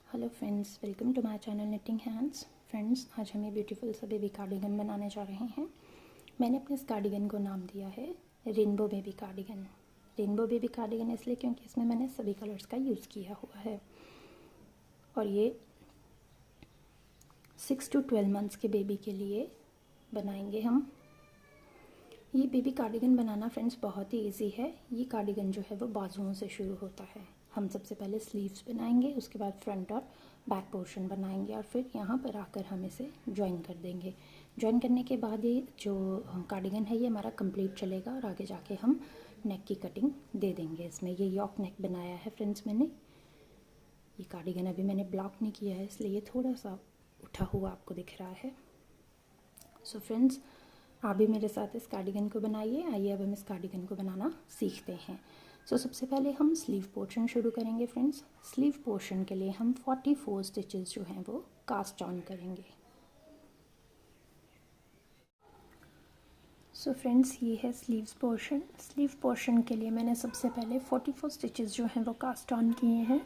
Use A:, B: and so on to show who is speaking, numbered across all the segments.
A: Hello friends, welcome to my channel knitting hands. Friends, आज हम ये ब्यूटीफुल सा बेबी कार्डिगन बनाने जा रहे हैं। मैंने अपने इस कार्डिगन को नाम दिया है rainbow baby cardigan. Rainbow baby cardigan इसलिए क्योंकि इसमें मैंने सभी कलर्स का यूज़ किया हुआ है और ये 6 to 12 मंथ्स के बेबी के लिए बनाएंगे हम। ये बेबी कार्डिगन बनाना फ्रेंड्स बहुत ही इजी है। ये कार्डिगन जो है वो बाजुओं से शुरू होता है। हम सबसे पहले स्लीव्स बनाएंगे, उसके बाद फ्रंट और बैक पोर्शन बनाएंगे और फिर यहाँ पर आकर हम इसे ज्वाइन कर देंगे। ज्वाइन करने के बाद ये जो कार्डिगन है ये हमारा कंप्लीट चलेगा और आगे जाके हम नेक की कटिंग दे देंगे। इसमें ये यॉक नेक बनाया है फ्रेंड्स मैंने। ये कार्डिगन अभी मैंने ब्लॉक नहीं किया है इसलिए ये थोड़ा सा उठा हुआ आपको दिख रहा है। सो फ्रेंड्स, आप भी मेरे साथ इस कार्डिगन को बनाइए। आइए अब हम इस कार्डिगन को बनाना सीखते हैं। सबसे पहले हम स्लीव पोर्शन शुरू करेंगे फ्रेंड्स। स्लीव पोर्शन के लिए हम 44 स्टिचेस जो हैं वो कास्ट ऑन करेंगे। फ्रेंड्स, ये है स्लीव्स पोर्शन। स्लीव पोर्शन के लिए मैंने सबसे पहले 44 स्टिचेस जो हैं वो कास्ट ऑन किए हैं।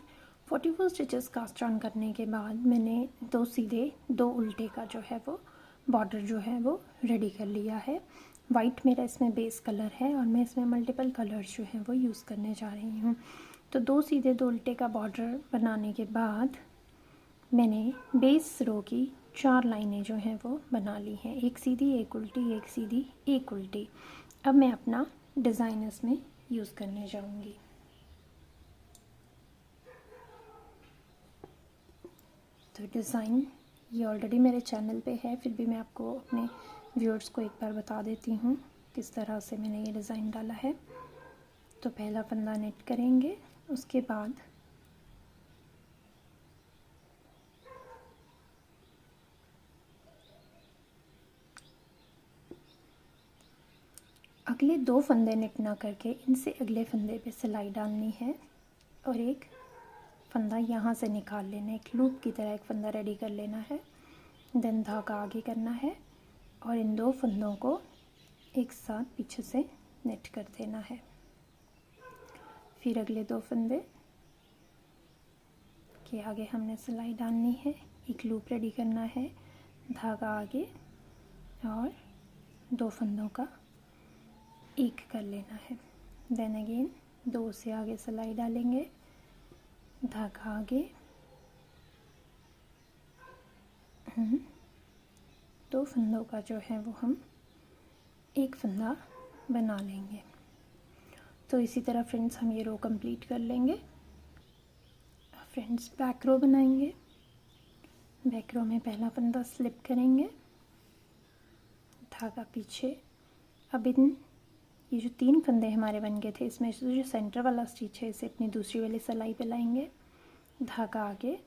A: 44 स्टिचेस कास्ट ऑन करने के बाद मैंने 2 सीधे 2 उल्टे का जो है वो बॉर्डर जो है वो रेडी कर लिया है। वाइट मेरा इसमें बेस कलर है और मैं इसमें मल्टीपल कलर्स जो हैं वो यूज़ करने जा रही हूँ। तो 2 सीधे 2 उल्टे का बॉर्डर बनाने के बाद मैंने बेस रो की 4 लाइनें जो हैं वो बना ली हैं। एक सीधी, एक उल्टी, एक सीधी, एक उल्टी। अब मैं अपना डिज़ाइन इसमें यूज़ करने जाऊँगी। तो डिज़ाइन ये ऑलरेडी मेरे चैनल पे है, फिर भी मैं आपको अपने व्यूअर्स को एक बार बता देती हूँ किस तरह से मैंने ये डिज़ाइन डाला है। तो पहला फंदा नेट करेंगे, उसके बाद अगले 2 फंदे नेट ना करके इनसे अगले फंदे पे सिलाई डालनी है और एक फंदा यहाँ से निकाल लेना। एक लूप की तरह एक फंदा रेडी कर लेना है। देन धागा आगे करना है और इन 2 फंदों को एक साथ पीछे से नेट कर देना है। फिर अगले 2 फंदे के आगे हमने सिलाई डालनी है, एक लूप रेडी करना है, धागा आगे और 2 फंदों का एक कर लेना है। देन अगेन 2 से आगे सिलाई डालेंगे, धागा आगे, 2 फंदों का जो है वो हम एक फंदा बना लेंगे। तो इसी तरह फ्रेंड्स हम ये रो कंप्लीट कर लेंगे। फ्रेंड्स, बैक रो बनाएंगे। बैक रो में पहला फंदा स्लिप करेंगे, धागा पीछे। अब इन ये जो 3 फंदे हमारे बन गए थे इसमें जो सेंटर वाला स्टिच है इसे अपनी दूसरी वाली सिलाई पे लाएंगे, धागा आगे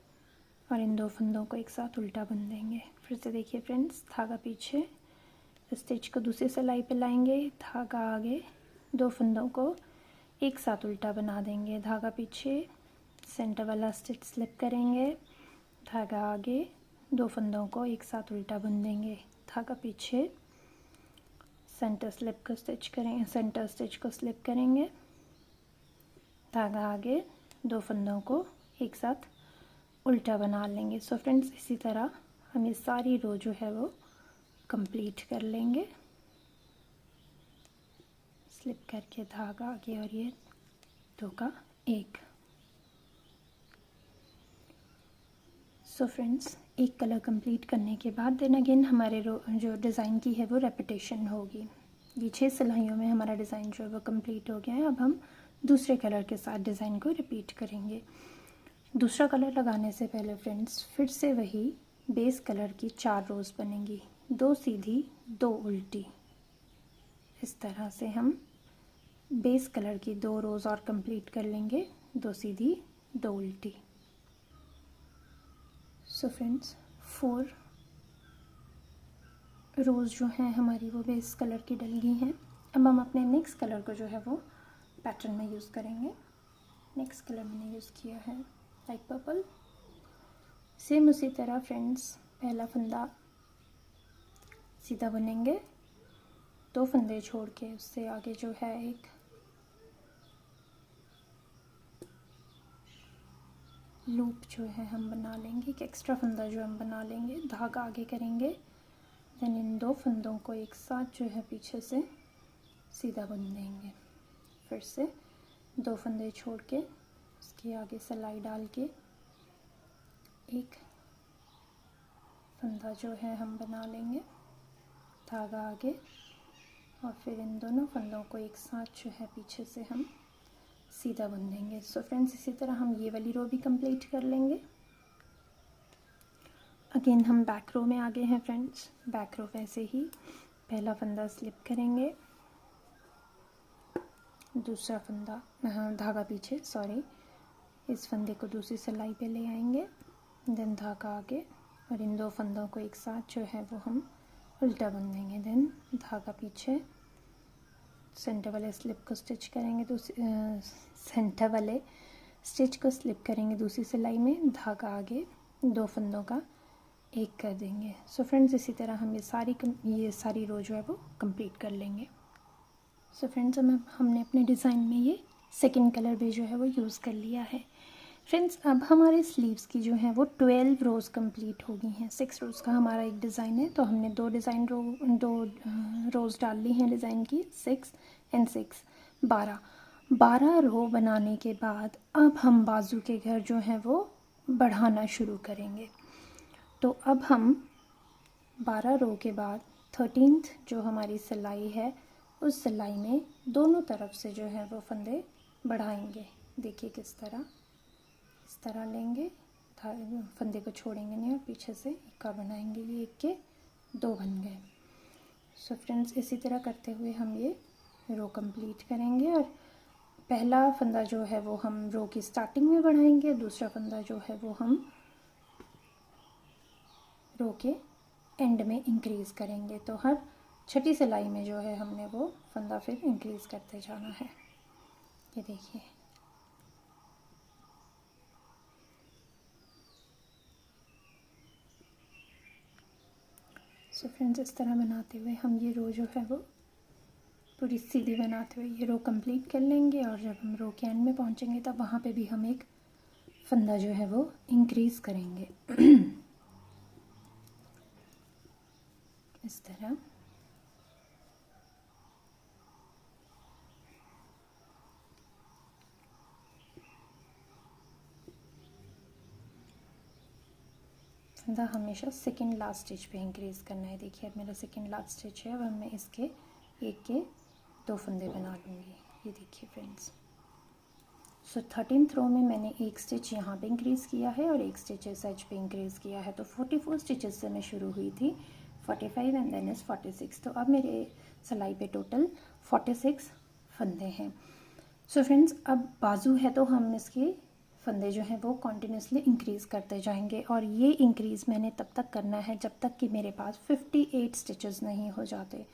A: और इन 2 फंदों को एक साथ उल्टा बुन देंगे। फिर से देखिए फ्रेंड्स, धागा पीछे, स्टिच को दूसरी सिलाई पे लाएंगे, धागा आगे, 2 फंदों को एक साथ उल्टा बना देंगे, धागा पीछे, सेंटर वाला स्टिच स्लिप करेंगे, धागा आगे, 2 फंदों को एक साथ उल्टा बुन देंगे, धागा पीछे, सेंटर स्लिप को स्टिच करेंगे, सेंटर स्टिच को स्लिप करेंगे, धागा आगे, 2 फंदों को एक साथ उल्टा बना लेंगे। सो फ्रेंड्स, इसी तरह हम ये सारी रो जो है वो कंप्लीट कर लेंगे। स्लिप करके धागा आगे और ये 2 का 1। सो फ्रेंड्स, एक कलर कंप्लीट करने के बाद देन अगेन हमारे जो डिज़ाइन की है वो रेपिटेशन होगी। ये 6 सिलाइयों में हमारा डिज़ाइन जो है वो कंप्लीट हो गया है। अब हम दूसरे कलर के साथ डिज़ाइन को रिपीट करेंगे। दूसरा कलर लगाने से पहले फ्रेंड्स फिर से वही बेस कलर की 4 रोज़ बनेंगी, 2 सीधी 2 उल्टी। इस तरह से हम बेस कलर की 2 रोज़ और कंप्लीट कर लेंगे, 2 सीधी 2 उल्टी। सो फ्रेंड्स, 4 रोज़ जो हैं हमारी वो बेस कलर की डल गई हैं। अब हम अपने नेक्स्ट कलर को जो है वो पैटर्न में यूज़ करेंगे। नेक्स्ट कलर मैंने यूज़ किया है लाइट पर्पल। सेम उसी तरह फ्रेंड्स, पहला फंदा सीधा बुनेंगे, 2 फंदे छोड़ के उससे आगे जो है एक लूप जो है हम बना लेंगे, एक एक्स्ट्रा फंदा जो हम बना लेंगे, धागा आगे करेंगे, देन इन 2 फंदों को एक साथ जो है पीछे से सीधा बुन देंगे। फिर से 2 फंदे छोड़ के उसके आगे सिलाई डाल के एक फंदा जो है हम बना लेंगे, धागा आगे, और फिर इन दोनों फंदों को एक साथ जो है पीछे से हम सीधा बुन देंगे। सो फ्रेंड्स, इसी तरह हम ये वाली रो भी कंप्लीट कर लेंगे। अगेन हम बैक रो में आ गए हैं फ्रेंड्स। बैक रो वैसे ही पहला फंदा स्लिप करेंगे, दूसरा फंदा धागा पीछे, सॉरी, इस फंदे को दूसरी सिलाई पे ले आएंगे, देन धागा आगे, और इन 2 फंदों को एक साथ जो है वो हम उल्टा बुन देंगे। देन धागा पीछे, सेंटर वाले स्लिप को स्टिच करेंगे, सेंटर वाले स्टिच को स्लिप करेंगे दूसरी सिलाई में, धागा आगे, 2 फंदों का एक कर देंगे। सो फ्रेंड्स, इसी तरह हम ये सारी रो जो है वो कंप्लीट कर लेंगे। सो फ्रेंड्स, हमने अपने डिज़ाइन में ये सेकंड कलर भी जो है वो यूज़ कर लिया है। फ्रेंड्स, अब हमारे स्लीव्स की जो है वो 12 रोज़ कंप्लीट हो गई हैं। 6 रोज़ का हमारा एक डिज़ाइन है, तो हमने 2 रोज़ डाल ली हैं डिज़ाइन की, 6 एंड 6 12 रो बनाने के बाद अब हम बाजू के घर जो है वो बढ़ाना शुरू करेंगे। तो अब हम 12 रो के बाद 13th जो हमारी सिलाई है, उस सिलाई में दोनों तरफ से जो है वो फंदे बढ़ाएंगे। देखिए किस तरह, इस तरह लेंगे, फंदे को छोड़ेंगे नहीं और पीछे से एक और बनाएंगे, ये 1 के 2 बन गए। सो फ्रेंड्स, इसी तरह करते हुए हम ये रो कंप्लीट करेंगे, और पहला फंदा जो है वो हम रो की स्टार्टिंग में बढ़ाएंगे, दूसरा फंदा जो है वो हम रो के एंड में इंक्रीज़ करेंगे। तो हर छठी सिलाई में जो है हमने वो फंदा फिर इंक्रीज़ करते जाना है। ये देखिए, सो फ्रेंड्स, इस तरह बनाते हुए हम ये रो जो है वो पूरी सीधी बनाते हुए ये रो कंप्लीट कर लेंगे, और जब हम रो के एंड में पहुंचेंगे तब वहाँ पे भी हम एक फंदा जो है वो इंक्रीज़ करेंगे इस तरह। फंदा हमेशा सेकेंड लास्ट स्टिच पे इंक्रीज़ करना है। देखिए, अब मेरा सेकेंड लास्ट स्टिच है, अब मैं इसके 1 के 2 फंदे बना लूँगी। ये देखिए फ्रेंड्स, सो 13th रो में मैंने 1 स्टिच यहाँ पे इंक्रीज़ किया है और 1 स्टिच इस एज पे इंक्रीज़ किया है। तो 44 स्टिचेस से मैं शुरू हुई थी, 45 एंड देन इज़ 46। तो अब मेरे सिलाई पे टोटल 46 फंदे हैं। सो फ्रेंड्स, अब बाजू है तो हम इसके फंदे जो हैं वो कॉन्टिन्यूसली इंक्रीज़ करते जाएंगे, और ये इंक्रीज़ मैंने तब तक करना है जब तक कि मेरे पास 58 स्टिचेस नहीं हो जाते।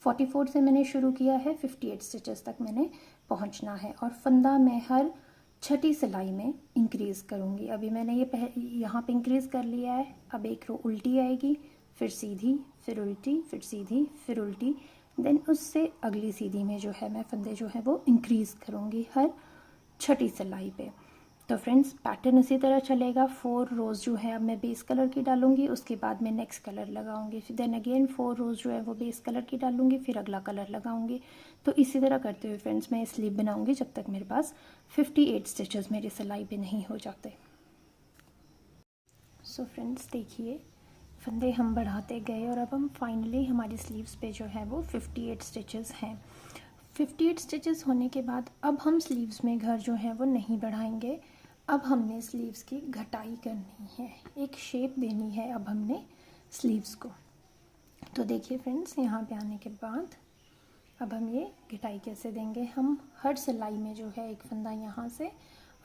A: 44 से मैंने शुरू किया है, 58 स्टिचेस तक मैंने पहुंचना है, और फंदा मैं हर छठी सिलाई में इंक्रीज़ करूँगी। अभी मैंने ये यहाँ पे इंक्रीज़ कर लिया है। अब एक रो उल्टी आएगी, फिर सीधी, फिर उल्टी, फिर सीधी, फिर उल्टी, देन उससे अगली सीधी में जो है मैं फंदे जो है वो इंक्रीज़ करूँगी हर छठी सिलाई पे। तो फ्रेंड्स, पैटर्न इसी तरह चलेगा। 4 रोज़ जो है अब मैं बेस कलर की डालूंगी, उसके बाद मैं नेक्स्ट कलर लगाऊंगी, फिर देन अगेन 4 रोज़ जो है वो बेस कलर की डालूंगी, फिर अगला कलर लगाऊंगी। तो इसी तरह करते हुए फ्रेंड्स मैं स्लीव बनाऊंगी जब तक मेरे पास 58 स्टिचेस मेरी सिलाई पे नहीं हो जाते। सो फ्रेंड्स, देखिए, फंदे हम बढ़ाते गए और अब हम फाइनली हमारी स्लीव्स पे जो है वो 58 स्टिचेस हैं। 58 स्टिचेस होने के बाद अब हम स्लीव्स में घर जो है वो नहीं बढ़ाएंगे। अब हमने स्लीव्स की घटाई करनी है, एक शेप देनी है अब हमने स्लीव्स को। तो देखिए फ्रेंड्स, यहाँ पे आने के बाद अब हम ये घटाई कैसे देंगे। हम हर सिलाई में जो है एक फंदा यहाँ से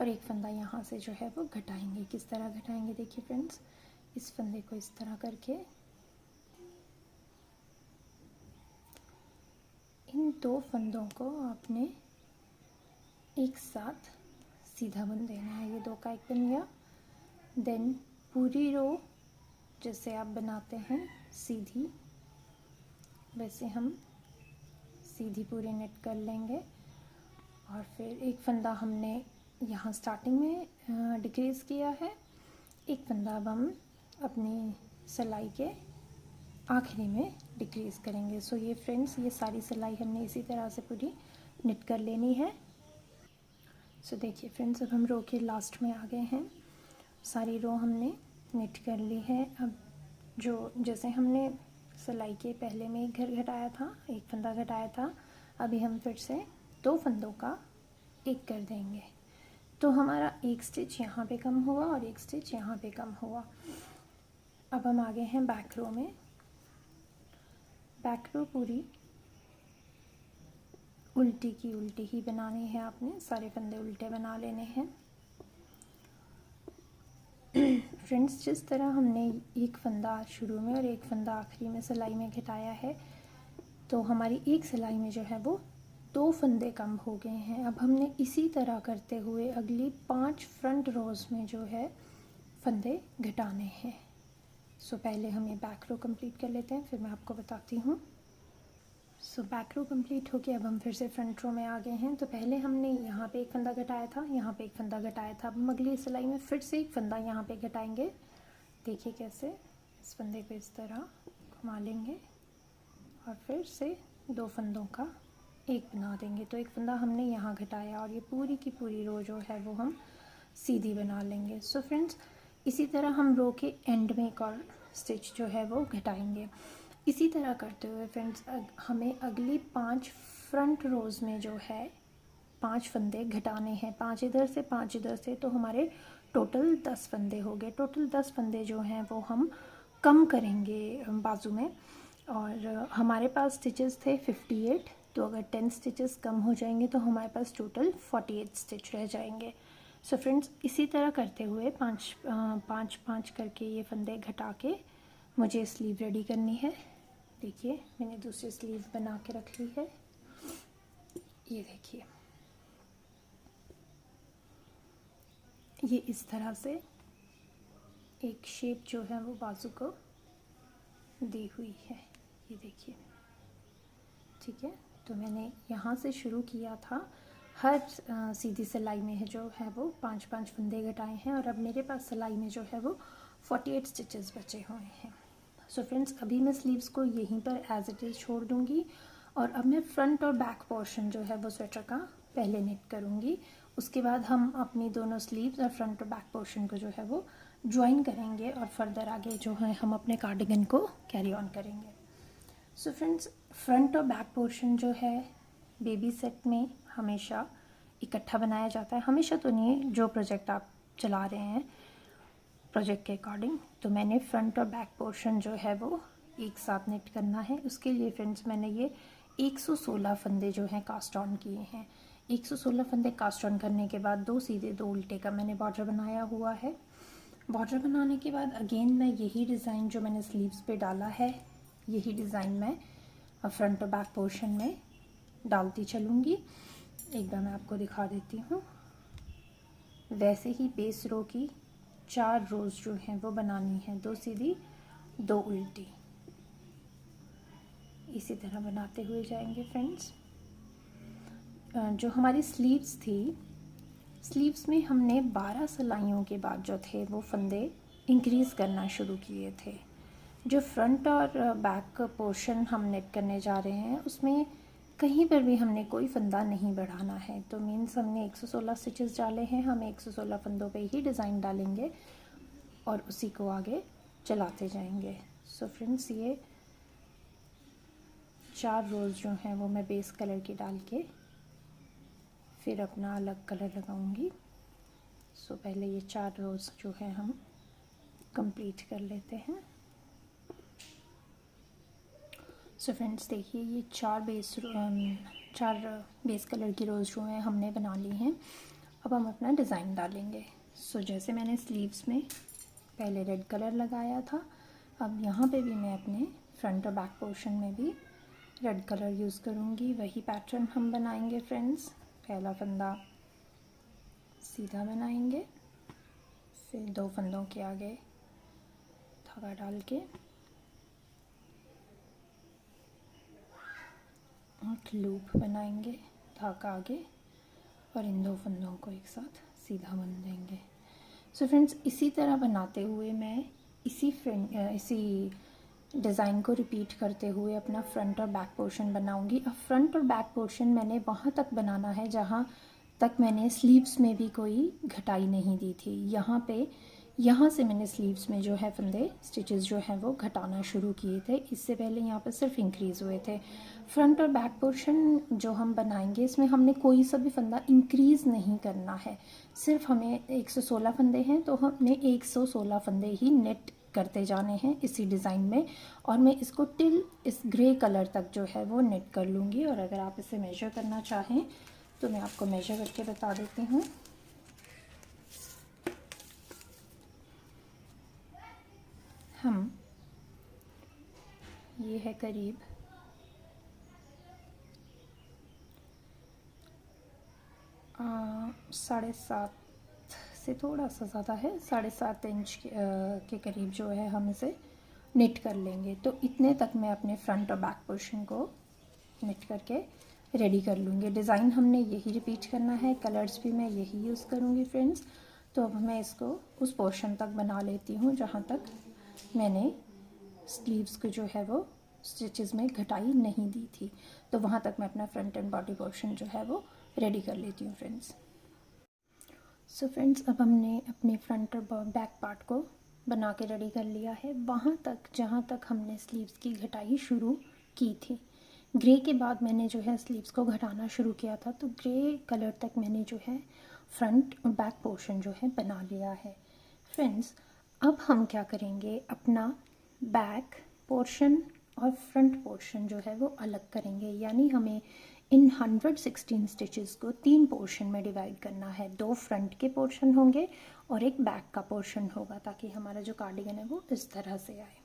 A: और एक फंदा यहाँ से जो है वो घटाएंगे। किस तरह घटाएंगे, देखिए फ्रेंड्स, इस फंदे को इस तरह करके इन 2 फंदों को आपने एक साथ सीधा बुन देना है। ये 2 का एक बन गया। देन पूरी रो जैसे आप बनाते हैं सीधी, वैसे हम सीधी पूरी नेट कर लेंगे, और फिर एक फंदा हमने यहाँ स्टार्टिंग में डिक्रीज़ किया है, एक फंदा अब हम अपनी सिलाई के आखिरी में डिक्रीज़ करेंगे। सो ये फ्रेंड्स, ये सारी सिलाई हमने इसी तरह से पूरी निट कर लेनी है। सो देखिए फ्रेंड्स, अब हम रो के लास्ट में आ गए हैं। सारी रो हमने निट कर ली है। अब जो जैसे हमने सिलाई के पहले में एक घर घटाया था, एक फंदा घटाया था, अभी हम फिर से 2 फंदों का एक कर देंगे। तो हमारा एक स्टिच यहाँ पे कम हुआ और एक स्टिच यहाँ पे कम हुआ। अब हम आ गए हैं बैक रो में। बैक रो पूरी उल्टी की उल्टी ही बनानी है आपने, सारे फंदे उल्टे बना लेने हैं। फ्रेंड्स, जिस तरह हमने एक फंदा शुरू में और एक फंदा आखिरी में सिलाई में घटाया है, तो हमारी एक सिलाई में जो है वो 2 फंदे कम हो गए हैं। अब हमने इसी तरह करते हुए अगली 5 फ्रंट रोज़ में जो है फंदे घटाने हैं। सो पहले हम ये बैक रो कंप्लीट कर लेते हैं, फिर मैं आपको बताती हूँ। सो बैक रो कंप्लीट हो के अब हम फिर से फ्रंट रो में आ गए हैं। तो पहले हमने यहाँ पे एक फंदा घटाया था, यहाँ पे एक फंदा घटाया था। अब हम अगली सिलाई में फिर से एक फंदा यहाँ पे घटाएंगे। देखिए कैसे, इस फंदे को इस तरह घुमा लेंगे और फिर से 2 फंदों का एक बना देंगे। तो एक फंदा हमने यहाँ घटाया और ये पूरी की पूरी रो जो है वो हम सीधी बना लेंगे। सो फ्रेंड्स, इसी तरह हम रो के एंड में एक और स्टिच जो है वो घटाएंगे। इसी तरह करते हुए फ्रेंड्स, हमें अगली 5 फ्रंट रोज़ में जो है 5 फंदे घटाने हैं, 5 इधर से 5 इधर से। तो हमारे टोटल 10 फंदे हो गए। टोटल 10 फंदे जो हैं वो हम कम करेंगे बाजू में। और हमारे पास स्टिचेस थे 58, तो अगर 10 स्टिचेस कम हो जाएंगे तो हमारे पास टोटल 48 स्टिच रह जाएंगे। सो फ्रेंड्स, इसी तरह करते हुए 5 करके ये फंदे घटा के मुझे स्लीव रेडी करनी है। देखिए, मैंने दूसरी स्लीव बना के रख ली है। ये देखिए, ये इस तरह से एक शेप जो है वो बाजू को दी हुई है। ये देखिए, ठीक है। तो मैंने यहाँ से शुरू किया था, हर सीधी सिलाई में है जो है वो 5 फंदे घटाए हैं और अब मेरे पास सिलाई में जो है वो 48 स्टिचेस बचे हुए हैं। सो फ्रेंड्स, अभी मैं स्लीव्स को यहीं पर एज इट इज़ छोड़ दूँगी और अब मैं फ्रंट और बैक पोर्शन जो है वो स्वेटर का पहले निट करूँगी। उसके बाद हम अपनी दोनों स्लीव्स और फ्रंट और बैक पोर्शन को जो है वो ज्वाइन करेंगे और फर्दर आगे जो है हम अपने कार्डिगन को कैरी ऑन करेंगे। सो फ्रेंड्स, फ्रंट और बैक पोर्शन जो है बेबी सेट में हमेशा इकट्ठा बनाया जाता है। हमेशा तो नहीं, जो प्रोजेक्ट आप चला रहे हैं प्रोजेक्ट के अकॉर्डिंग। तो मैंने फ्रंट और बैक पोर्शन जो है वो एक साथ निट करना है। उसके लिए फ्रेंड्स, मैंने ये 116 फंदे जो हैं कास्ट ऑन किए हैं। 116 फंदे कास्ट ऑन करने के बाद 2 सीधे 2 उल्टे का मैंने बॉर्डर बनाया हुआ है। बॉर्डर बनाने के बाद अगेन मैं यही डिज़ाइन जो मैंने स्लीव्स पे डाला है, यही डिज़ाइन मैं फ्रंट और बैक पोर्शन में डालती चलूँगी। एक बार मैं आपको दिखा देती हूँ। वैसे ही बेस रो की 4 रोज़ जो हैं वो बनानी है, 2 सीधी 2 उल्टी, इसी तरह बनाते हुए जाएंगे फ्रेंड्स। जो हमारी स्लीव्स थी, स्लीव्स में हमने 12 सिलाइयों के बाद जो थे वो फंदे इंक्रीज़ करना शुरू किए थे। जो फ्रंट और बैक पोर्शन हम नेट करने जा रहे हैं उसमें कहीं पर भी हमने कोई फंदा नहीं बढ़ाना है। तो मीन्स हमने 116 स्टिचेस डाले हैं, हम 116 फंदों पे ही डिज़ाइन डालेंगे और उसी को आगे चलाते जाएंगे। सो फ्रेंड्स, ये 4 रोज़ जो हैं वो मैं बेस कलर की डाल के फिर अपना अलग कलर लगाऊंगी। सो पहले ये 4 रोज़ जो है हम कंप्लीट कर लेते हैं। सो फ्रेंड्स, देखिए, ये 4 बेस कलर की रोज़ जो हैं हमने बना ली हैं। अब हम अपना डिज़ाइन डालेंगे। सो जैसे मैंने स्लीव्स में पहले रेड कलर लगाया था, अब यहाँ पे भी मैं अपने फ्रंट और बैक पोर्शन में भी रेड कलर यूज़ करूँगी। वही पैटर्न हम बनाएंगे फ्रेंड्स। पहला फंदा सीधा बनाएंगे, फिर 2 फंदों के आगे धागा डाल के एक लूप बनाएंगे धागा आगे और इन 2 फंदों को एक साथ सीधा बुन देंगे। सो फ्रेंड्स, इसी तरह बनाते हुए मैं इसी डिज़ाइन को रिपीट करते हुए अपना फ्रंट और बैक पोर्शन बनाऊंगी। अब फ्रंट और बैक पोर्शन मैंने वहाँ तक बनाना है जहाँ तक मैंने स्लीव्स में भी कोई घटाई नहीं दी थी। यहाँ से मैंने स्लीव्स में जो है फंदे स्टिचेस जो हैं वो घटाना शुरू किए थे। इससे पहले यहाँ पर सिर्फ इंक्रीज़ हुए थे। फ्रंट और बैक पोर्शन जो हम बनाएंगे इसमें हमने कोई सा भी फंदा इंक्रीज़ नहीं करना है। सिर्फ हमें 116 फंदे हैं तो हमने 116 फंदे ही नेट करते जाने हैं इसी डिज़ाइन में, और मैं इसको टिल इस ग्रे कलर तक जो है वो नेट कर लूँगी। और अगर आप इसे मेजर करना चाहें तो मैं आपको मेजर करके बता देती हूँ। ये है करीब 7.5 से थोड़ा सा ज़्यादा है, 7.5 इंच के करीब जो है हम इसे निट कर लेंगे। तो इतने तक मैं अपने फ्रंट और बैक पोर्शन को निट करके रेडी कर लूँगी। डिज़ाइन हमने यही रिपीट करना है, कलर्स भी मैं यही यूज़ करूँगी फ्रेंड्स। तो अब मैं इसको उस पोर्शन तक बना लेती हूँ जहाँ तक मैंने स्लीव्स को जो है वो स्टिचेस में घटाई नहीं दी थी। तो वहाँ तक मैं अपना फ्रंट एंड बॉडी पोर्शन जो है वो रेडी कर लेती हूँ फ्रेंड्स। सो फ्रेंड्स, अब हमने अपने फ्रंट और बैक पार्ट को बना के रेडी कर लिया है वहाँ तक जहाँ तक हमने स्लीव्स की घटाई शुरू की थी। ग्रे के बाद मैंने जो है स्लीव्स को घटाना शुरू किया था, तो ग्रे कलर तक मैंने जो है फ्रंट और बैक पोर्शन जो है बना लिया है फ्रेंड्स। अब हम क्या करेंगे, अपना बैक पोर्शन और फ्रंट पोर्शन जो है वो अलग करेंगे। यानी हमें इन 116 स्टिचेस को 3 पोर्शन में डिवाइड करना है। 2 फ्रंट के पोर्शन होंगे और एक बैक का पोर्शन होगा, ताकि हमारा जो कार्डिगन है वो इस तरह से आए।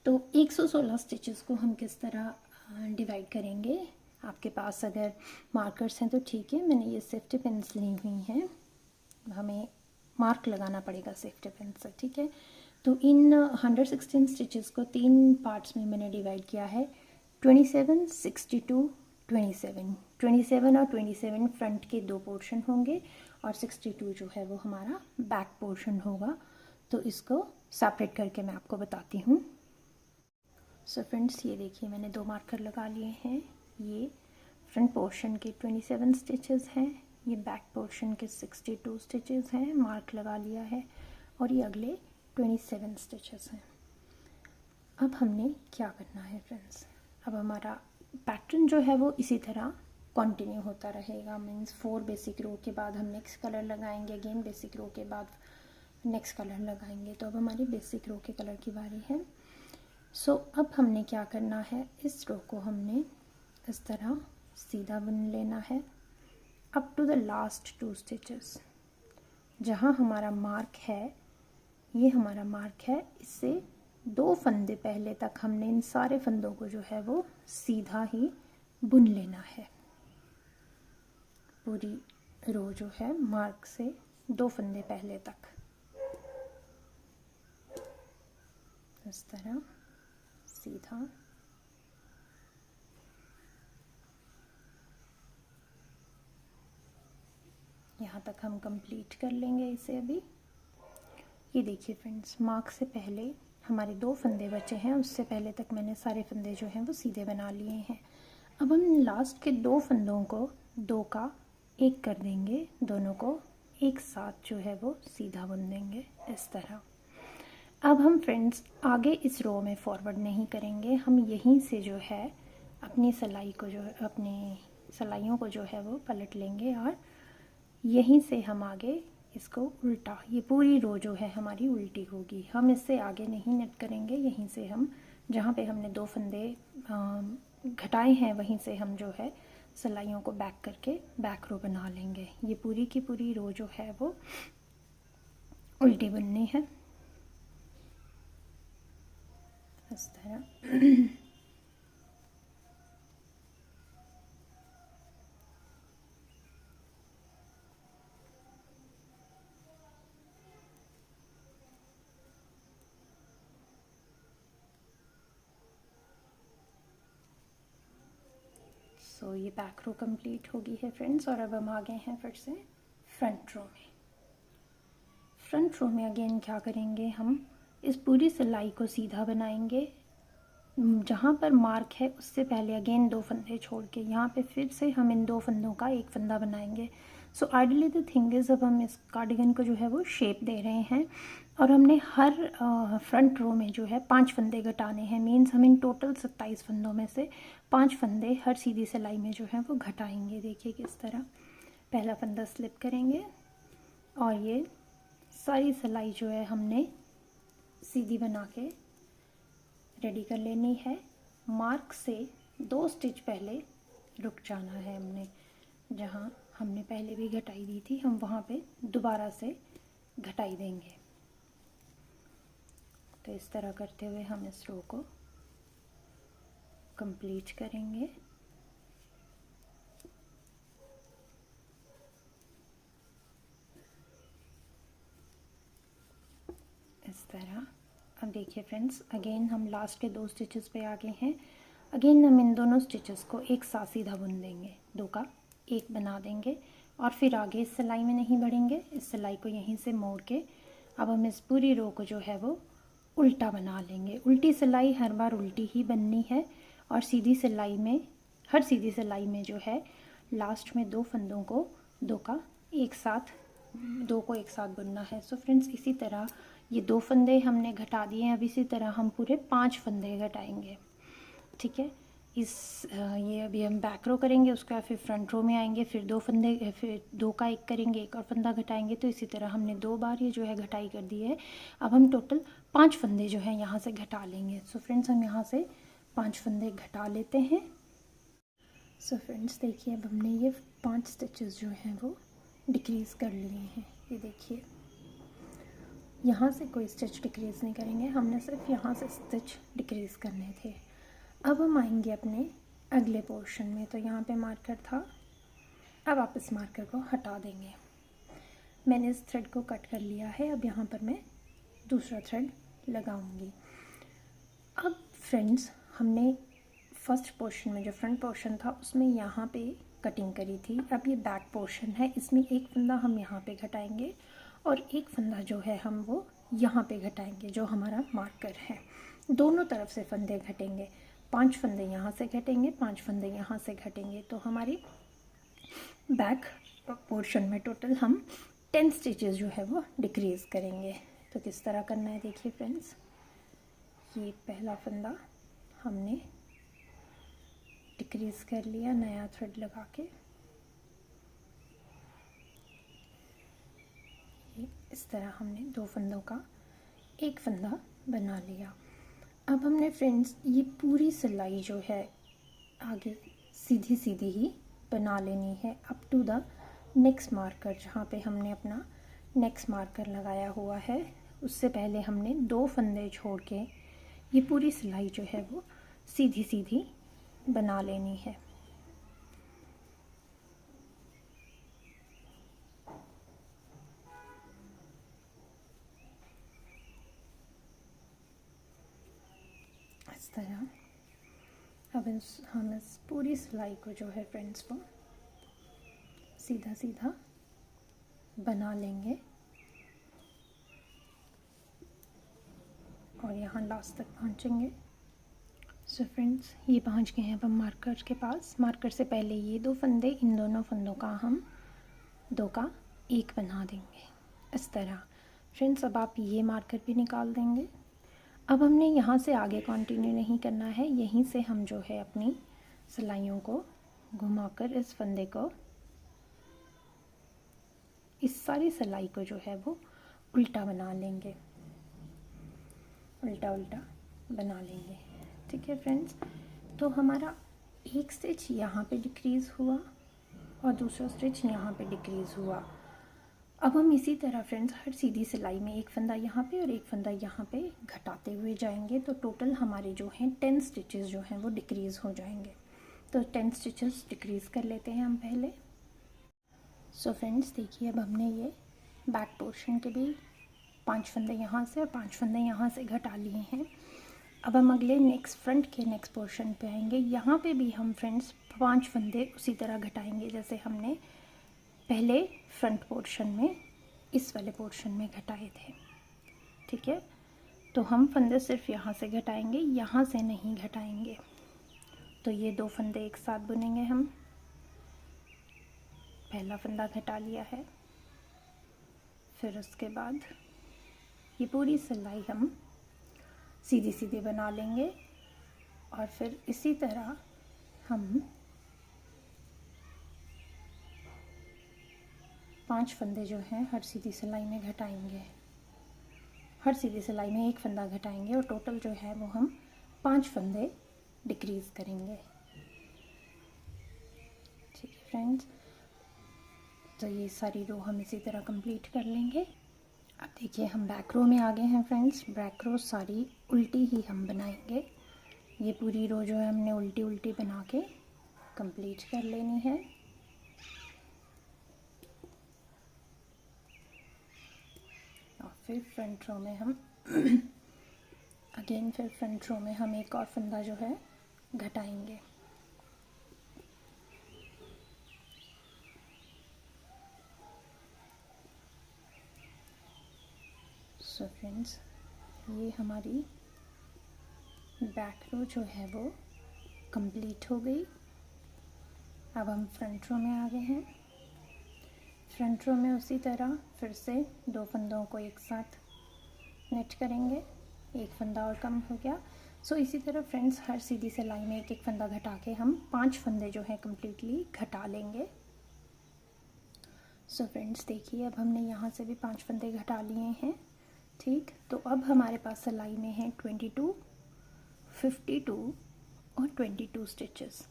A: तो 116 स्टिचेस को हम किस तरह डिवाइड करेंगे, आपके पास अगर मार्कर्स हैं तो ठीक है, मैंने ये सेफ्टी पिन्स ली हुई हैं, हमें मार्क लगाना पड़ेगा सेफ्टी पिन से, ठीक है। तो इन 116 स्टिचेस को 3 पार्ट्स में मैंने डिवाइड किया है। 27, 62, 27 और 27 फ्रंट के 2 पोर्शन होंगे और 62 जो है वो हमारा बैक पोर्शन होगा। तो इसको सेपरेट करके मैं आपको बताती हूँ। सो फ्रेंड्स, ये देखिए मैंने 2 मार्कर लगा लिए हैं। ये फ्रंट पोर्शन के 27 स्टिचेस हैं, ये बैक पोर्शन के 62 स्टिचेस हैं, मार्क लगा लिया है, और ये अगले 27 स्टिचेस हैं। अब हमने क्या करना है फ्रेंड्स, अब हमारा पैटर्न जो है वो इसी तरह कंटिन्यू होता रहेगा। मीन्स 4 बेसिक रो के बाद हम नेक्स्ट कलर लगाएंगे, अगेन बेसिक रो के बाद नेक्स्ट कलर लगाएंगे। तो अब हमारी बेसिक रो के कलर की बारी है। सो अब हमने क्या करना है, इस रो को हमने इस तरह सीधा बुन लेना है up to the last 2 stitches. जहाँ हमारा मार्क है, ये हमारा मार्क है, इससे 2 फंदे पहले तक हमने इन सारे फंदों को जो है वो सीधा ही बुन लेना है। पूरी रो जो है मार्क से 2 फंदे पहले तक इस तरह सीधा। यहाँ तक हम कंप्लीट कर लेंगे इसे अभी। ये देखिए फ्रेंड्स, मार्क से पहले हमारे 2 फंदे बचे हैं, उससे पहले तक मैंने सारे फंदे जो हैं वो सीधे बना लिए हैं। अब हम लास्ट के 2 फंदों को 2 का 1 कर देंगे, दोनों को एक साथ जो है वो सीधा बुन देंगे इस तरह। अब हम फ्रेंड्स आगे इस रो में फॉरवर्ड नहीं करेंगे, हम यहीं से जो है अपनी सलाइयों को जो है वो पलट लेंगे और यहीं से हम आगे इसको उल्टा, ये पूरी रो जो है हमारी उल्टी होगी। हम इससे आगे नहीं नेट करेंगे, यहीं से हम जहाँ पे हमने 2 फंदे घटाए हैं वहीं से हम जो है सलाइयों को बैक करके बैक रो बना लेंगे। ये पूरी की पूरी रो जो है वो उल्टी बुननी है इस तरह। तो ये बैक रो कंप्लीट हो गई है फ्रेंड्स, और अब हम आ गए हैं फिर से फ्रंट रो में। फ्रंट रो में अगेन क्या करेंगे, हम इस पूरी सिलाई को सीधा बनाएंगे। जहाँ पर मार्क है उससे पहले अगेन 2 फंदे छोड़ के यहाँ पे फिर से हम इन 2 फंदों का एक फंदा बनाएंगे। So ideally the thing is, अब हम इस कार्डिगन को जो है वो शेप दे रहे हैं और हमने हर फ्रंट रो में जो है 5 फंदे घटाने हैं। मीन्स हम इन टोटल 27 फंदों में से 5 फंदे हर सीधी सिलाई में जो है वो घटाएंगे। देखिए किस तरह, पहला फंदा स्लिप करेंगे और ये सारी सिलाई जो है हमने सीधी बना के रेडी कर लेनी है। मार्क से 2 स्टिच पहले रुक जाना है हमने, जहाँ हमने पहले भी घटाई दी थी हम वहाँ पे दोबारा से घटाई देंगे। तो इस तरह करते हुए हम इस रो को कंप्लीट करेंगे। इस तरह। अब देखिए फ्रेंड्स, अगेन हम लास्ट के 2 स्टिचेस पे आ गए हैं। अगेन हम इन दोनों स्टिचेस को एक साथ सीधा बुन देंगे, 2 का 1 बना देंगे और फिर आगे इस सिलाई में नहीं बढ़ेंगे। इस सिलाई को यहीं से मोड़ के अब हम इस पूरी रो को जो है वो उल्टा बना लेंगे। उल्टी सिलाई हर बार उल्टी ही बननी है और सीधी सिलाई में, हर सीधी सिलाई में जो है लास्ट में 2 फंदों को 2 को एक साथ बुनना है। सो फ्रेंड्स, इसी तरह ये 2 फंदे हमने घटा दिए हैं। अब इसी तरह हम पूरे 5 फंदे घटाएंगे, ठीक है। ये अभी हम बैक रो करेंगे, उसके बाद फिर फ्रंट रो में आएंगे, फिर 2 फंदे, फिर 2 का 1 करेंगे, एक और फंदा घटाएंगे। तो इसी तरह हमने 2 बार ये जो है घटाई कर दी है। अब हम टोटल 5 फंदे जो है यहाँ से घटा लेंगे। सो फ्रेंड्स, हम यहाँ से 5 फंदे घटा लेते हैं। सो फ्रेंड्स देखिए, अब हमने ये 5 स्टिचेस जो हैं वो डिक्रीज़ कर लिए हैं। ये देखिए, यहाँ से कोई स्टिच डिक्रीज़ नहीं करेंगे, हमने सिर्फ यहाँ से स्टिच डिक्रीज़ करने थे। अब हम आएंगे अपने अगले पोर्शन में। तो यहाँ पे मार्कर था, अब आप इस मार्कर को हटा देंगे। मैंने इस थ्रेड को कट कर लिया है। अब यहाँ पर मैं दूसरा थ्रेड लगाऊंगी। अब फ्रेंड्स, हमने फर्स्ट पोर्शन में जो फ्रंट पोर्शन था उसमें यहाँ पे कटिंग करी थी। अब ये बैक पोर्शन है, इसमें एक फंदा हम यहाँ पे घटाएंगे और एक फंदा जो है हम वो यहाँ पे घटाएंगे, जो हमारा मार्कर है। दोनों तरफ से फंदे घटेंगे, 5 फंदे यहाँ से घटेंगे, 5 फंदे यहाँ से घटेंगे। तो हमारी बैक पोर्शन में टोटल हम 10 स्टिचेस जो है वो डिक्रीज़ करेंगे। तो किस तरह करना है देखिए फ्रेंड्स, ये पहला फंदा हमने डिक्रीज़ कर लिया नया थ्रेड लगा के। इस तरह हमने 2 फंदों का एक फंदा बना लिया। अब हमने फ्रेंड्स ये पूरी सिलाई जो है आगे सीधी सीधी ही बना लेनी है up to the next marker, जहाँ पे हमने अपना नेक्स्ट मार्कर लगाया हुआ है। उससे पहले हमने 2 फंदे छोड़ के ये पूरी सिलाई जो है वो सीधी सीधी बना लेनी है। इस तरह अब हम इस पूरी सिलाई को जो है फ्रेंड्स वो सीधा सीधा बना लेंगे और यहाँ लास्ट तक पहुँचेंगे। सो फ्रेंड्स, ये पहुँच गए हैं अब हम मार्कर के पास। मार्कर से पहले ये 2 फंदे, इन दोनों फंदों का हम 2 का 1 बना देंगे इस तरह। फ्रेंड्स, अब आप ये मार्कर भी निकाल देंगे। अब हमने यहाँ से आगे कंटिन्यू नहीं करना है, यहीं से हम जो है अपनी सिलाइयों को घुमाकर इस फंदे को, इस सारी सिलाई को जो है वो उल्टा बना लेंगे, उल्टा उल्टा बना लेंगे, ठीक है फ्रेंड्स। तो हमारा एक स्टिच यहाँ पे डिक्रीज़ हुआ और दूसरा स्टिच यहाँ पे डिक्रीज़ हुआ। अब हम इसी तरह फ्रेंड्स हर सीधी सिलाई में एक फंदा यहाँ पे और एक फंदा यहाँ पे घटाते हुए जाएंगे। तो टोटल हमारे जो हैं 10 स्टिचेस जो हैं वो डिक्रीज़ हो जाएंगे। तो 10 स्टिचेस डिक्रीज़ कर लेते हैं हम पहले। सो फ्रेंड्स देखिए, अब हमने ये बैक पोर्शन के भी 5 फंदे यहाँ से और 5 फंदे यहाँ से घटा लिए हैं। अब हम अगले फ्रंट के नेक्स्ट पोर्शन पे आएंगे। यहाँ पे भी हम फ्रेंड्स 5 फंदे उसी तरह घटाएंगे जैसे हमने पहले फ्रंट पोर्शन में इस वाले पोर्शन में घटाए थे, ठीक है। तो हम फंदे सिर्फ यहाँ से घटाएंगे, यहाँ से नहीं घटाएंगे। तो ये 2 फंदे एक साथ बुनेंगे हम। पहला फंदा घटा लिया है, फिर उसके बाद ये पूरी सिलाई हम सीधी सीधी बना लेंगे और फिर इसी तरह हम 5 फंदे जो हैं हर सीधी सिलाई में घटाएंगे। हर सीधी सिलाई में एक फंदा घटाएंगे और टोटल जो है वो हम 5 फंदे डिक्रीज़ करेंगे, ठीक है फ्रेंड्स। तो ये सारी रो हम इसी तरह कंप्लीट कर लेंगे। अब देखिए हम बैक रो में आ गए हैं फ्रेंड्स। बैक रो सारी उल्टी ही हम बनाएंगे। ये पूरी रो जो है हमने उल्टी उल्टी बना के कंप्लीट कर लेनी है। और फिर फ्रंट रो में हम फिर फ्रंट रो में हम एक और फंदा जो है घटाएंगे। सो फ्रेंड्स, ये हमारी बैक रो जो है वो कंप्लीट हो गई। अब हम फ्रंट रो में आ गए हैं। फ्रंट रो में उसी तरह फिर से 2 फंदों को एक साथ नेट करेंगे, एक फंदा और कम हो गया। सो इसी तरह फ्रेंड्स हर सीधी सिलाई में एक एक फंदा घटा के हम 5 फंदे जो है कम्प्लीटली घटा लेंगे। सो फ्रेंड्स देखिए, अब हमने यहाँ से भी 5 फंदे घटा लिए हैं, ठीक। तो अब हमारे पास सिलाई में है 22, 52 और 22 स्टिचेस।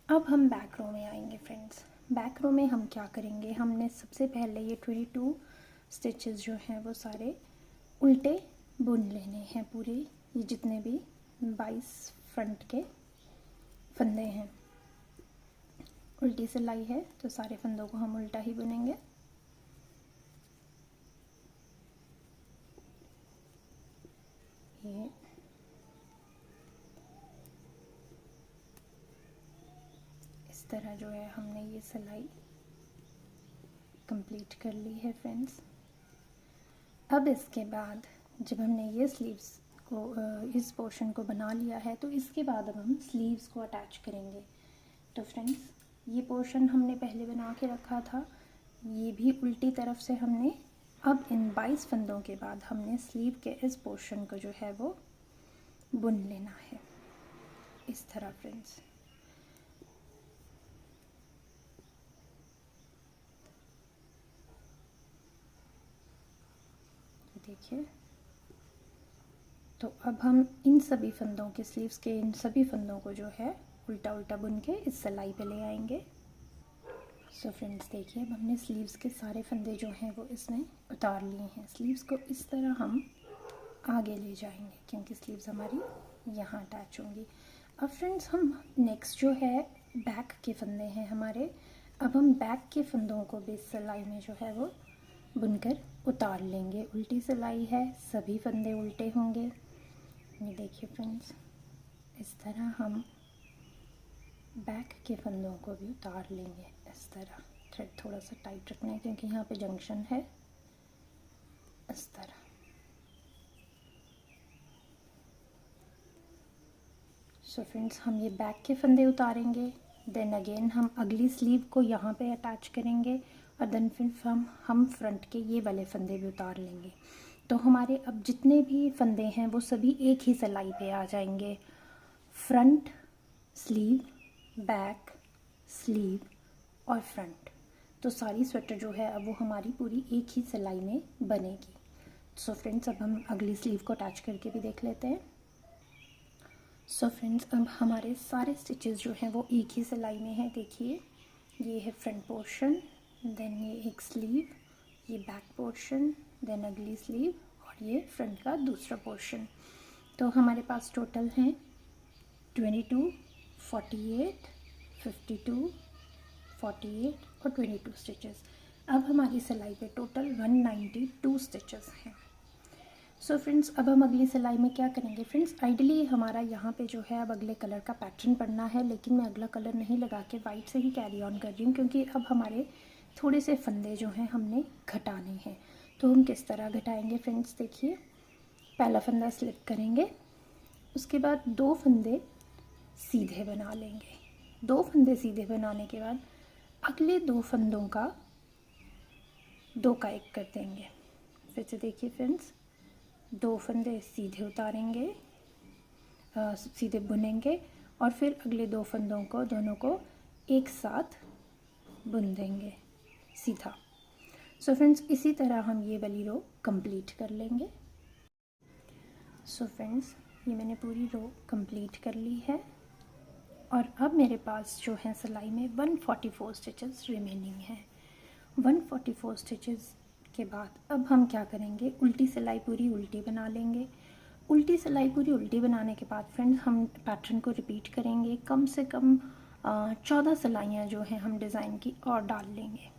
A: अब हम बैक रो में आएंगे फ्रेंड्स। बैक रो में हम क्या करेंगे, हमने सबसे पहले ये 22 स्टिचेस जो हैं वो सारे उल्टे बुन लेने हैं। पूरे ये जितने भी 22 फ्रंट के फंदे हैं, उल्टी सिलाई है तो सारे फंदों को हम उल्टा ही बुनेंगे। ये इस तरह जो है हमने ये सिलाई कंप्लीट कर ली है फ्रेंड्स। अब इसके बाद जब हमने ये स्लीव्स को इस पोर्शन को बना लिया है तो इसके बाद अब हम स्लीव्स को अटैच करेंगे। तो फ्रेंड्स ये पोर्शन हमने पहले बना के रखा था, ये भी उल्टी तरफ से हमने अब इन 22 फंदों के बाद हमने स्लीव के इस पोर्शन को जो है वो बुन लेना है इस तरह फ्रेंड्स। देखिए, तो अब हम इन सभी फंदों के स्लीव्स के इन सभी फंदों को जो है उल्टा उल्टा बुन के इस सिलाई पे ले आएंगे। सो फ्रेंड्स देखिए, अब हमने स्लीव्स के सारे फंदे जो हैं वो इसमें उतार लिए हैं। स्लीव्स को इस तरह हम आगे ले जाएंगे क्योंकि स्लीव्स हमारी यहाँ अटैच होंगी। अब फ्रेंड्स हम नेक्स्ट जो है बैक के फंदे हैं हमारे। अब हम बैक के फंदों को भी सिलाई में जो है वो बुनकर उतार लेंगे। उल्टी सिलाई है, सभी फंदे उल्टे होंगे। ये देखिए फ्रेंड्स, इस तरह हम बैक के फंदों को भी उतार लेंगे इस तरह। थ्रेड थोड़ा सा टाइट रखना है क्योंकि यहाँ पे जंक्शन है, इस तरह। सो फ्रेंड्स हम ये बैक के फंदे उतारेंगे, देन अगेन हम अगली स्लीव को यहाँ पे अटैच करेंगे और देन फिर हम फ्रंट के ये वाले फंदे भी उतार लेंगे। तो हमारे अब जितने भी फंदे हैं वो सभी एक ही सिलाई पे आ जाएंगे। फ्रंट स्लीव, बैक स्लीव और फ्रंट। तो सारी स्वेटर जो है अब वो हमारी पूरी एक ही सिलाई में बनेगी। सो फ्रेंड्स अब हम अगली स्लीव को अटैच करके भी देख लेते हैं। सो फ्रेंड्स अब हमारे सारे स्टिचेस जो हैं वो एक ही सिलाई में है। देखिए, ये है फ्रंट पोर्शन, देन ये एक स्लीव, ये बैक पोर्शन, देन अगली स्लीव और ये फ्रंट का दूसरा पोर्शन। तो हमारे पास टोटल हैं 22, 48, 52, 48 और 22 स्टिचेस। अब हमारी सिलाई पे टोटल 192 स्टिचेस हैं। सो फ्रेंड्स अब हम अगली सिलाई में क्या करेंगे फ्रेंड्स, आइडली हमारा यहाँ पे जो है अब अगले कलर का पैटर्न पड़ना है, लेकिन मैं अगला कलर नहीं लगा के वाइट से ही कैरी ऑन कर रही हूँ क्योंकि अब हमारे थोड़े से फंदे जो हैं हमने घटाने हैं। तो हम किस तरह घटाएंगे फ्रेंड्स, देखिए। पहला फंदा स्लिप करेंगे, उसके बाद 2 फंदे सीधे बना लेंगे। 2 फंदे सीधे बनाने के बाद अगले 2 फंदों का 2 का 1 कर देंगे। फिर से देखिए फ्रेंड्स, 2 फंदे सीधे उतारेंगे, सीधे बुनेंगे और फिर अगले 2 फंदों को दोनों को एक साथ बुन देंगे सीधा। सो फ्रेंड्स, इसी तरह हम ये वाली रो कंप्लीट कर लेंगे। सो फ्रेंड्स, ये मैंने पूरी रो कंप्लीट कर ली है और अब मेरे पास जो है सिलाई में 144 स्टिचेस रिमेनिंग हैं। 144 स्टिचेस के बाद अब हम क्या करेंगे, उल्टी सिलाई पूरी उल्टी बना लेंगे। उल्टी सिलाई पूरी उल्टी बनाने के बाद फ्रेंड्स हम पैटर्न को रिपीट करेंगे। कम से कम 14 सिलाइयाँ जो हैं हम डिज़ाइन की और डाल लेंगे।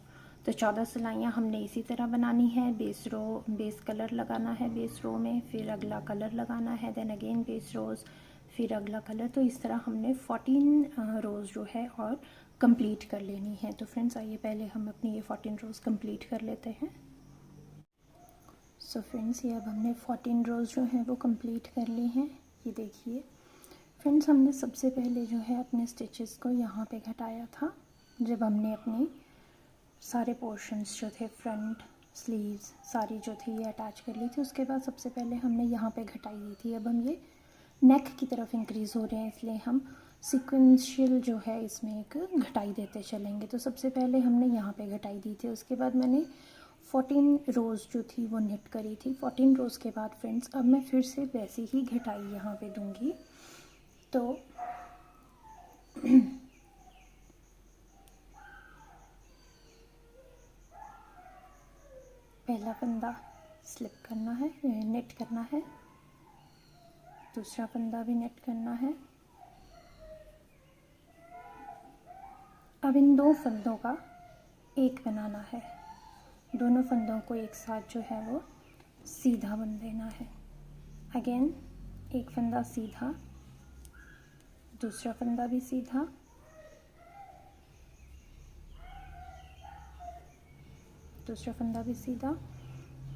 A: तो 14 सिलाइयाँ हमने इसी तरह बनानी है। बेस कलर लगाना है बेस रो में, फिर अगला कलर लगाना है, देन अगेन बेस रोज़, फिर अगला कलर। तो इस तरह हमने 14 रोज़ जो है और कंप्लीट कर लेनी है। तो फ्रेंड्स आइए पहले हम अपनी ये 14 रोज़ कंप्लीट कर लेते हैं। सो फ्रेंड्स, ये अब हमने 14 रोज़ जो हैं वो कंप्लीट कर ली हैं। ये देखिए फ्रेंड्स, हमने सबसे पहले जो है अपने स्टिचेस को यहाँ पे घटाया था, जब हमने अपने सारे पोर्शंस जो थे, फ्रंट, स्लीव्स सारी जो थी ये अटैच कर ली थी। उसके बाद सबसे पहले हमने यहाँ पे घटाई दी थी। अब हम ये नेक की तरफ इंक्रीज़ हो रहे हैं, इसलिए हम सिक्वेंशियल जो है इसमें एक घटाई देते चलेंगे। तो सबसे पहले हमने यहाँ पे घटाई दी थी, उसके बाद मैंने 14 रोज़ जो थी वो निट करी थी। 14 रोज़ के बाद फ्रेंड्स अब मैं फिर से वैसी ही घटाई यहाँ पे दूँगी। तो पहला फंदा स्लिप करना है, नेट करना है, दूसरा फंदा भी नेट करना है। अब इन 2 फंदों का 1 बनाना है। दोनों फंदों को एक साथ जो है वो सीधा बुन देना है। अगेन एक फंदा सीधा, दूसरा फंदा भी सीधा, दूसरा फंदा भी सीधा,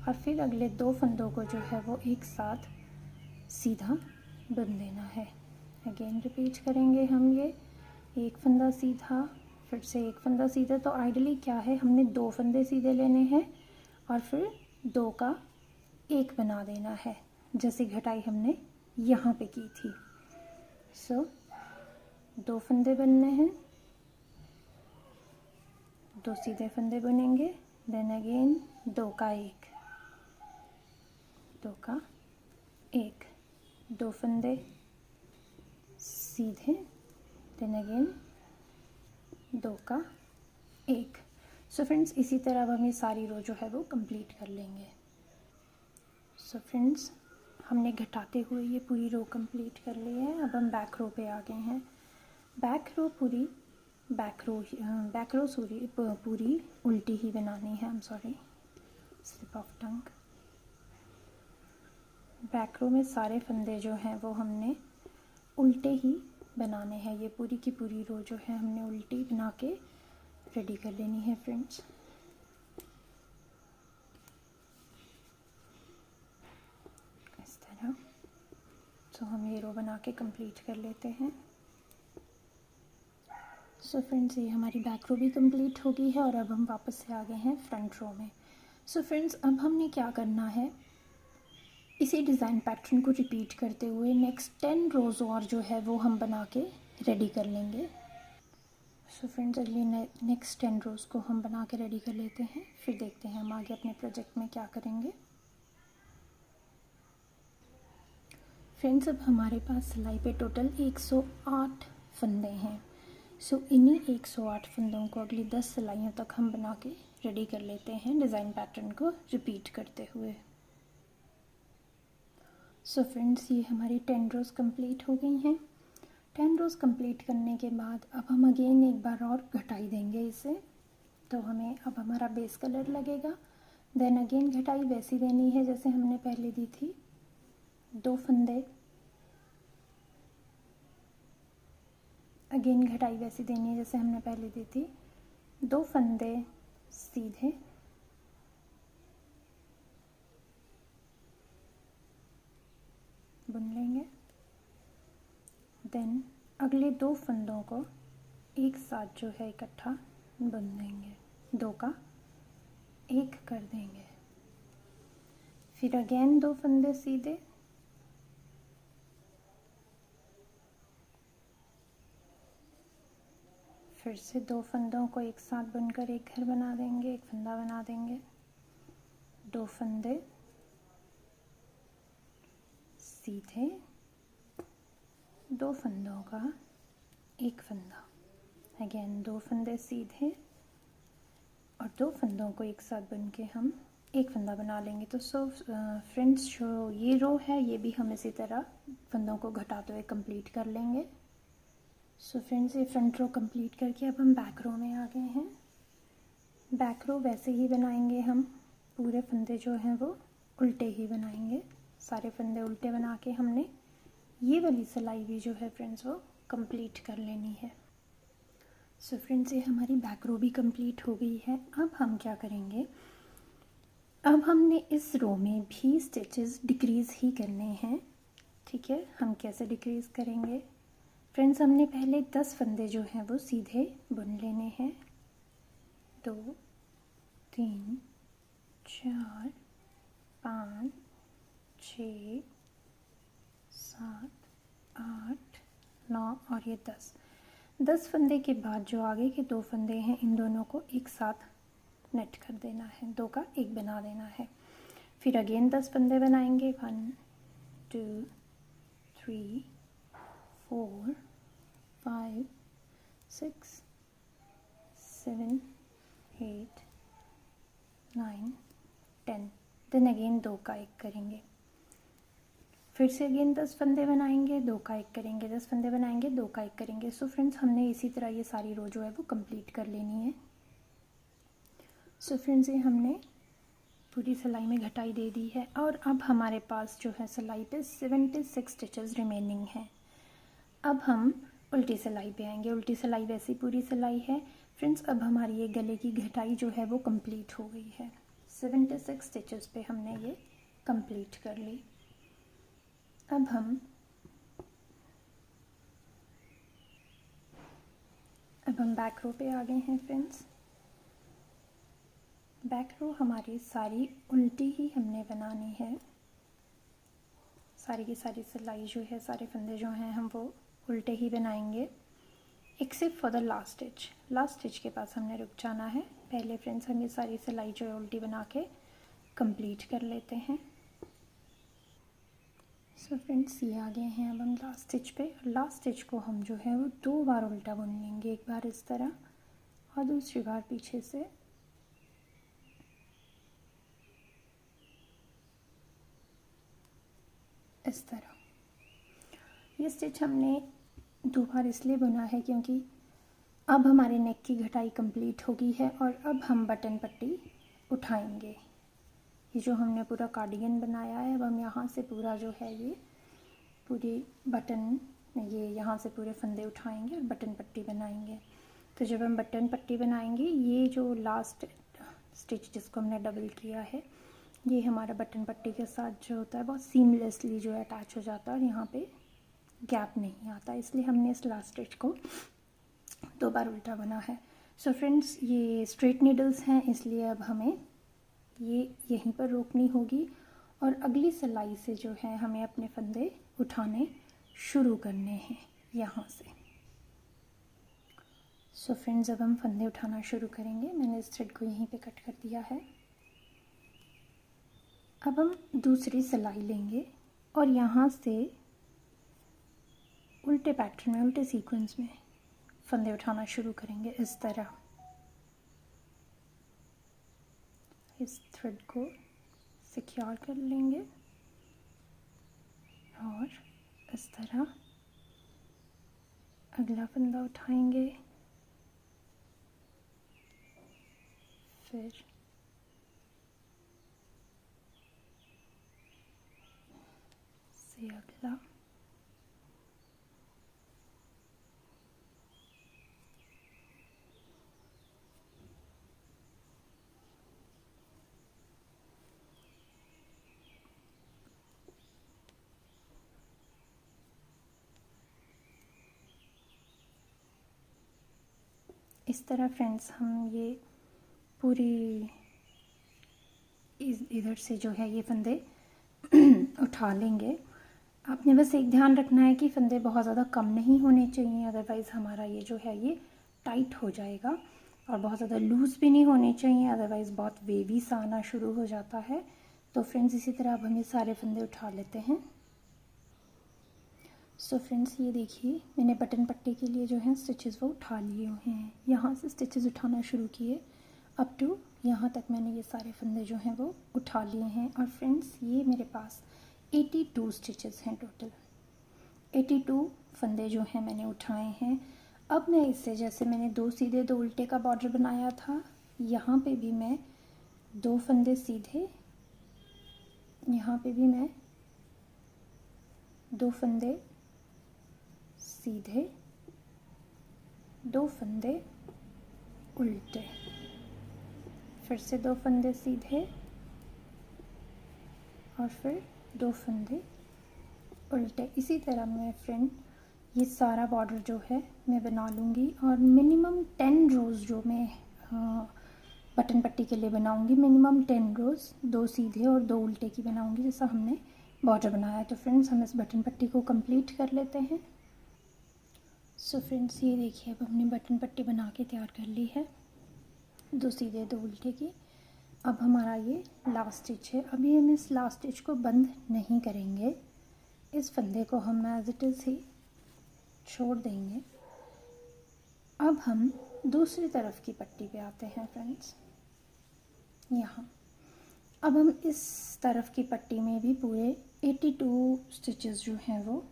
A: और फिर अगले 2 फंदों को जो है वो एक साथ सीधा बुन देना है। अगेन रिपीट करेंगे हम ये, एक फंदा सीधा, फिर से एक फंदा सीधा। तो आइडियली क्या है, हमने 2 फंदे सीधे लेने हैं और फिर 2 का 1 बना देना है, जैसे घटाई हमने यहाँ पे की थी। सो 2 फंदे बनने हैं, 2 सीधे फंदे बुनेंगे, देन अगेन 2 का 1, 2 का 1, 2 फंदे सीधे, देन अगेन 2 का 1। सो फ्रेंड्स, इसी तरह अब हम ये सारी रो जो है वो कंप्लीट कर लेंगे। सो फ्रेंड्स, हमने घटाते हुए ये पूरी रो कंप्लीट कर ली है। अब हम बैक रो पे आ गए हैं। बैक रो पूरी उल्टी ही बनानी है। Slip of tongue. बैक रो में सारे फंदे जो हैं वो हमने उल्टे ही बनाने हैं। ये पूरी की पूरी रो जो है हमने उल्टी बना के रेडी कर लेनी है फ्रेंड्स। इस तरह। तो हम ये रो बना के कंप्लीट कर लेते हैं। सो फ्रेंड्स, ये हमारी बैक रो भी कंप्लीट हो गई है और अब हम वापस से आ गए हैं फ्रंट रो में। सो फ्रेंड्स, अब हमने क्या करना है, इसी डिज़ाइन पैटर्न को रिपीट करते हुए नेक्स्ट 10 रोज़ और जो है वो हम बना के रेडी कर लेंगे। सो फ्रेंड्स, अगली नेक्स्ट 10 रोज़ को हम बना के रेडी कर लेते हैं, फिर देखते हैं हम आगे अपने प्रोजेक्ट में क्या करेंगे। फ्रेंड्स, अब हमारे पास सिलाई पे टोटल 108 फंदे हैं। सो इन्हीं 108 फंदों को अगली 10 सिलाइयों तक हम बना के रेडी कर लेते हैं, डिज़ाइन पैटर्न को रिपीट करते हुए। सो फ्रेंड्स, ये हमारी 10 रोज़ कंप्लीट हो गई हैं। 10 रोज़ कंप्लीट करने के बाद अब हम अगेन एक बार और घटाई देंगे इसे। तो हमें अब हमारा बेस कलर लगेगा, देन अगेन घटाई वैसी देनी है जैसे हमने पहले दी थी। 2 फंदे, अगेन घटाई वैसी देनी है जैसे हमने पहले दी थी। 2 फंदे सीधे बुन लेंगे। देन अगले 2 फंदों को एक साथ जो है इकट्ठा बुन देंगे, 2 का 1 कर देंगे। फिर अगेन 2 फंदे सीधे, फिर से 2 फंदों को एक साथ बुनकर एक घर बना देंगे, एक फंदा बना देंगे। 2 फंदे सीधे, 2 फंदों का एक फंदा, अगेन 2 फंदे सीधे और 2 फंदों को एक साथ बुन के हम एक फंदा बना लेंगे। तो फ्रेंड्स, जो ये रो है ये भी हम इसी तरह फंदों को घटाते हुए कंप्लीट कर लेंगे। सो फ्रेंड्स, ये फ्रंट रो कंप्लीट करके अब हम बैक रो में आ गए हैं। बैक रो वैसे ही बनाएंगे हम, पूरे फंदे जो हैं वो उल्टे ही बनाएंगे। सारे फंदे उल्टे बना के हमने ये वाली सिलाई भी जो है फ्रेंड्स वो कंप्लीट कर लेनी है। सो फ्रेंड्स, ये हमारी बैक रो भी कंप्लीट हो गई है। अब हम क्या करेंगे, अब हमने इस रो में भी स्टिचेस डिक्रीज़ ही करने हैं। ठीक है, हम कैसे डिक्रीज़ करेंगे फ्रेंड्स, हमने पहले 10 फंदे जो हैं वो सीधे बुन लेने हैं। 2 3 4 5 6 7 8 9 और ये 10 फंदे के बाद जो आगे के 2 फंदे हैं इन दोनों को एक साथ नेट कर देना है, 2 का 1 बना देना है। फिर अगेन 10 फंदे बनाएंगे, 1 2 3 4 5 6 7 8 9 10। देन अगेन 2 का 1 करेंगे, फिर से अगेन 10 फंदे बनाएंगे, 2 का 1 करेंगे, 10 फंदे बनाएंगे, 2 का 1 करेंगे। सो फ्रेंड्स, हमने इसी तरह ये सारी रो जो है वो कंप्लीट कर लेनी है। सो फ्रेंड्स, ये हमने पूरी सिलाई में घटाई दे दी है और अब हमारे पास जो है सिलाई पे 76 स्टिचेस रिमेनिंग हैं। अब हम उल्टी सिलाई पे आएंगे। उल्टी सिलाई वैसी पूरी सिलाई है फ्रेंड्स। अब हमारी ये गले की घटाई जो है वो कंप्लीट हो गई है। 76 स्टिचेस पे हमने ये कंप्लीट कर ली। अब हम बैक रो पे आ गए हैं फ्रेंड्स। बैक रो हमारी सारी उल्टी ही हमने बनानी है। सारी की सारी सिलाई जो है, सारे फंदे जो हैं हम वो उल्टे ही बनाएंगे, except for the last stitch. Last stitch के पास हमने रुक जाना है। पहले फ्रेंड्स हम ये सारी सिलाई जो है उल्टी बना के कंप्लीट कर लेते हैं। सो फ्रेंड्स, ये आ गए हैं अब हम लास्ट स्टिच पे। लास्ट स्टिच को हम जो है वो 2 बार उल्टा बुन लेंगे, एक बार इस तरह और दूसरी बार पीछे से। इस तरह ये स्टिच हमने 2 बार इसलिए बुना है क्योंकि अब हमारे नेक की घटाई कंप्लीट हो गई है और अब हम बटन पट्टी उठाएंगे। ये जो हमने पूरा कार्डिगन बनाया है, अब हम यहाँ से पूरा जो है ये पूरी बटन, ये यहाँ से पूरे फंदे उठाएंगे और बटन पट्टी बनाएंगे। तो जब हम बटन पट्टी बनाएंगे, ये जो लास्ट स्टिच जिसको हमने डबल किया है, ये हमारा बटन पट्टी के साथ जो होता है बहुत सीमलेसली जो है अटैच हो जाता है और यहाँ पे गैप नहीं आता, इसलिए हमने इस लास्ट स्टिच को 2 बार उल्टा बना है। सो फ्रेंड्स, ये स्ट्रेट नीडल्स हैं, इसलिए अब हमें ये यहीं पर रोकनी होगी और अगली सिलाई से जो है हमें अपने फंदे उठाने शुरू करने हैं यहाँ से। सो फ्रेंड्स, अब हम फंदे उठाना शुरू करेंगे। मैंने इस थ्रेड को यहीं पे कट कर दिया है। अब हम दूसरी सिलाई लेंगे और यहाँ से उल्टे पैटर्न में, उल्टे सीक्वेंस में फंदे उठाना शुरू करेंगे। इस तरह इस थ्रेड को सिक्योर कर लेंगे और इस तरह अगला फंदा उठाएंगे, फिर से अगला, इस तरह फ्रेंड्स हम ये पूरी इधर से जो है ये फंदे उठा लेंगे। आपने बस एक ध्यान रखना है कि फंदे बहुत ज़्यादा कम नहीं होने चाहिए, अदरवाइज़ हमारा ये जो है ये टाइट हो जाएगा, और बहुत ज़्यादा लूज़ भी नहीं होने चाहिए, अदरवाइज़ बहुत वेवी सा आना शुरू हो जाता है। तो फ्रेंड्स इसी तरह अब हम ये सारे फंदे उठा लेते हैं। सो फ्रेंड्स ये देखिए मैंने बटन पट्टी के लिए जो है स्टिचेस वो उठा लिए हुए हैं। यहाँ से स्टिचेस उठाना शुरू किए अप टू यहाँ तक मैंने ये सारे फंदे जो हैं वो उठा लिए हैं। और फ्रेंड्स ये मेरे पास 82 स्टिचेस हैं टोटल। 82 फंदे जो हैं मैंने उठाए हैं। अब मैं इससे, जैसे मैंने 2 सीधे 2 उल्टे का बॉर्डर बनाया था, यहाँ पे भी मैं 2 फंदे सीधे, यहाँ पे भी मैं 2 फंदे सीधे, 2 फंदे उल्टे, फिर से 2 फंदे सीधे और फिर 2 फंदे उल्टे। इसी तरह मैं फ्रेंड ये सारा बॉर्डर जो है मैं बना लूँगी। और मिनिमम 10 रोज़ जो मैं बटन पट्टी के लिए बनाऊँगी, मिनिमम 10 रोज़ 2 सीधे और 2 उल्टे की बनाऊँगी, जैसा हमने बॉर्डर बनाया है। तो फ्रेंड्स हम इस बटन पट्टी को कंप्लीट कर लेते हैं। सो फ्रेंड्स ये देखिए अब हमने बटन पट्टी बना के तैयार कर ली है, 2 सीधे 2 उल्टे की। अब हमारा ये लास्ट स्टिच है। अभी हम इस लास्ट स्टिच को बंद नहीं करेंगे, इस फंदे को हम एज इट इज़ ही छोड़ देंगे। अब हम दूसरी तरफ की पट्टी पे आते हैं फ्रेंड्स। यहाँ अब हम इस तरफ की पट्टी में भी पूरे 82 स्टिचेस जो हैं वो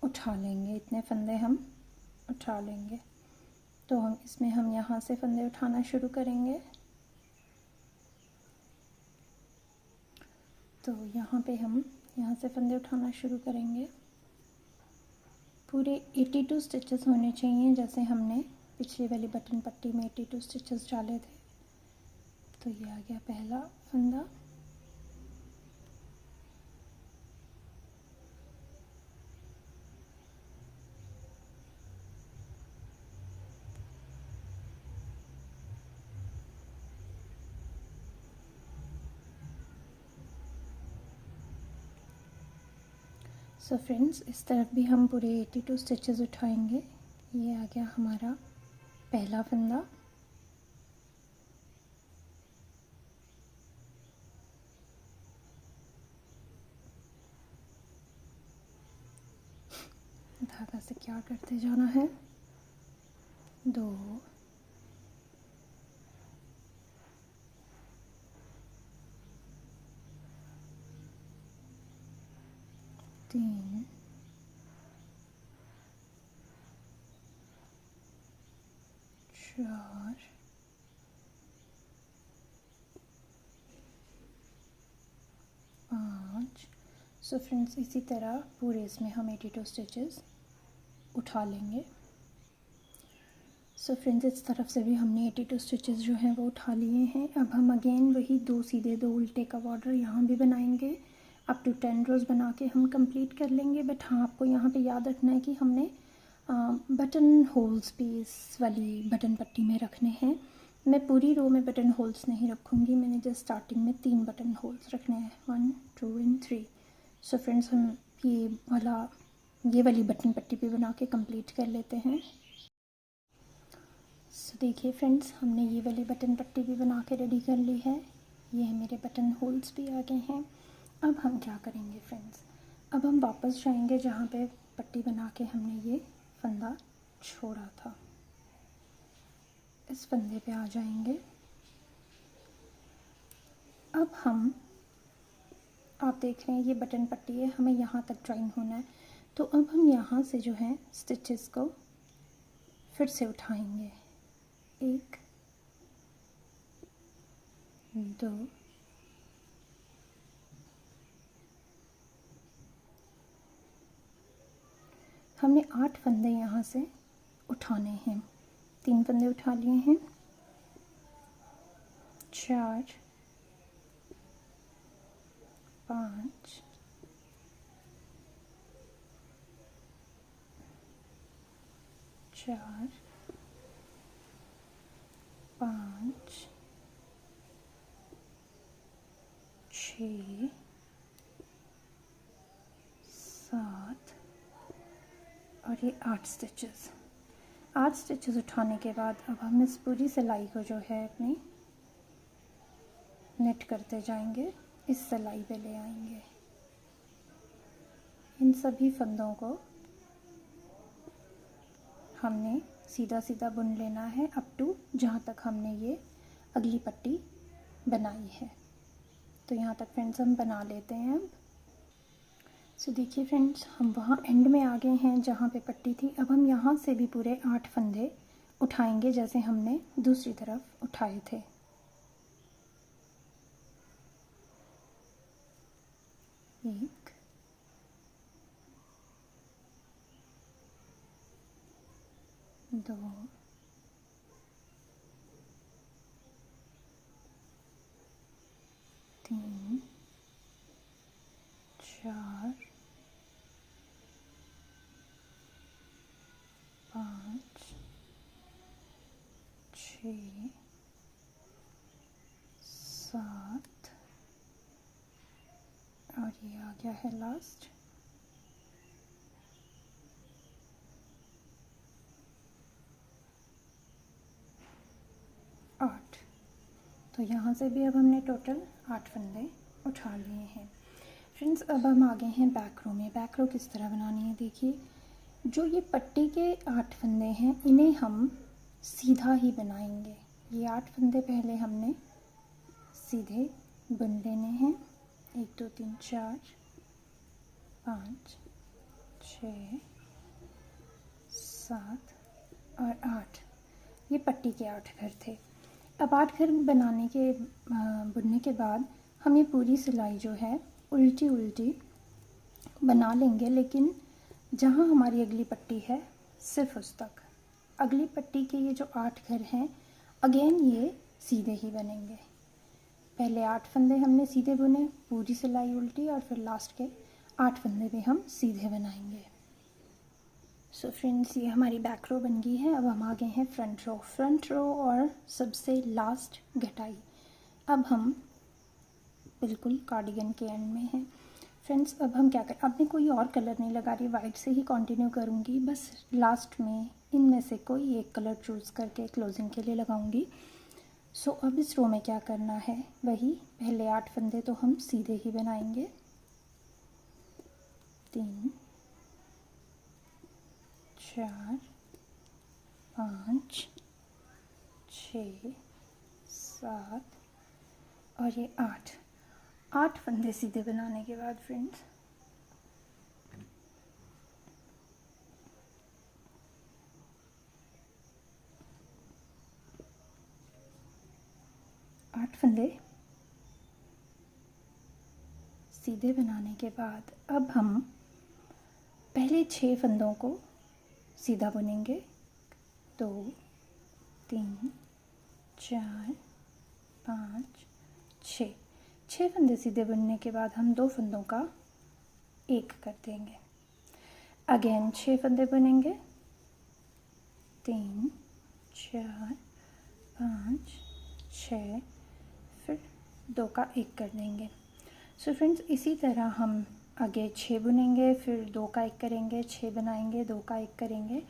A: उठा लेंगे। इतने फंदे हम उठा लेंगे। तो हम यहाँ से फंदे उठाना शुरू करेंगे। तो यहाँ पे हम यहाँ से फंदे उठाना शुरू करेंगे। पूरे 82 स्टिचेस होने चाहिए, जैसे हमने पिछली वाली बटन पट्टी में 82 स्टिचेस डाले थे। तो ये आ गया पहला फंदा। सो फ्रेंड्स इस तरफ भी हम पूरे 82 स्टिचेस उठाएंगे। ये आ गया हमारा पहला फंदा। धागा से क्या करते जाना है, 2 3 4 5। सो फ्रेंड्स इसी तरह पूरे इसमें हम 82 स्टिचेस उठा लेंगे। सो फ्रेंड्स इस तरफ से भी हमने 82 स्टिचेस जो हैं वो उठा लिए हैं। अब हम अगेन वही 2 सीधे 2 उल्टे का बॉर्डर यहाँ भी बनाएंगे। अप टू 10 रोज़ बना के हम कंप्लीट कर लेंगे। बट हाँ, आपको यहाँ पे याद रखना है कि हमने बटन होल्स भी इस वाली बटन पट्टी में रखने हैं। मैं पूरी रो में बटन होल्स नहीं रखूँगी, मैंने जस्ट स्टार्टिंग में 3 बटन होल्स रखने हैं, 1 2 एंड 3। सो फ्रेंड्स हम ये वाली बटन पट्टी भी बना के कंप्लीट कर लेते हैं। सो देखिए फ्रेंड्स हमने ये वाली बटन पट्टी भी बना के रेडी कर ली है। ये है मेरे बटन होल्स भी आ गए हैं। अब हम क्या करेंगे फ्रेंड्स, अब हम वापस जाएंगे जहाँ पे पट्टी बना के हमने ये फंदा छोड़ा था। इस फंदे पे आ जाएंगे। अब आप देख रहे हैं ये बटन पट्टी है, हमें यहाँ तक ज्वाइन होना है। तो अब हम यहाँ से जो है स्टिचेस को फिर से उठाएंगे, 1 2 हमने 8 फंदे यहाँ से उठाने हैं। 3 फंदे उठा लिए हैं, 4 5 4 5 6 7 और ये 8 स्टिचेस। 8 स्टिचेस उठाने के बाद अब हम इस पूरी सिलाई को जो है अपनी नेट करते जाएंगे, इस सिलाई पे ले आएंगे। इन सभी फंदों को हमने सीधा सीधा बुन लेना है अप टू जहाँ तक हमने ये अगली पट्टी बनाई है। तो यहाँ तक फ्रेंड्स हम बना लेते हैं अब। सो देखिए फ्रेंड्स, हम वहाँ एंड में आ गए हैं जहाँ पे पट्टी थी। अब हम यहाँ से भी पूरे 8 फंदे उठाएंगे जैसे हमने दूसरी तरफ उठाए थे। एक, दो, तीन, 4, 5, 6, 7 और ये आ गया है लास्ट। 8। तो यहाँ से भी अब हमने टोटल 8 फंदे उठा लिए हैं। फ्रेंड्स, अब हम आ गए हैं बैक रो में। बैक रो किस तरह बनानी है देखिए। जो ये पट्टी के 8 फंदे हैं इन्हें हम सीधा ही बनाएंगे। ये 8 फंदे पहले हमने सीधे बुन लेने हैं। 1 2 3 4 5 6 7 और 8। ये पट्टी के 8 घर थे। अब 8 घर बनाने के बुनने के बाद हम ये पूरी सिलाई जो है उल्टी उल्टी बना लेंगे, लेकिन जहाँ हमारी अगली पट्टी है सिर्फ उस तक। अगली पट्टी के ये जो 8 घर हैं अगेन ये सीधे ही बनेंगे। पहले 8 फंदे हमने सीधे बुने, पूरी सिलाई उल्टी, और फिर लास्ट के 8 फंदे भी हम सीधे बनाएंगे। सो फ्रेंड्स, ये हमारी बैक रो बन गई है। अब हम आ गए हैं फ्रंट रो। फ्रंट रो और सबसे लास्ट घटाई। अब हम बिल्कुल कार्डिगन के एंड में हैं। फ्रेंड्स, अब हम क्या करें, अब मैं कोई और कलर नहीं लगा रही, वाइट से ही कंटिन्यू करूँगी। बस लास्ट में इनमें से कोई एक कलर चूज़ करके क्लोजिंग के लिए लगाऊंगी। सो अब इस रो में क्या करना है, वही पहले 8 फंदे तो हम सीधे ही बनाएंगे। 3 4 5 6 7 और ये 8 फंदे सीधे बनाने के बाद फ्रेंड्स फंदे सीधे बनाने के बाद अब हम पहले 6 फंदों को सीधा बुनेंगे। 2 3 4 5 6 फंदे सीधे बुनने के बाद हम 2 फंदों का एक कर देंगे। अगेन 6 फंदे बुनेंगे। 3 4 5 6, फिर 2 का एक कर देंगे। सो फ्रेंड्स, इसी तरह हम आगे 6 बुनेंगे, फिर 2 का एक करेंगे, 6 बनाएंगे, 2 का एक करेंगे।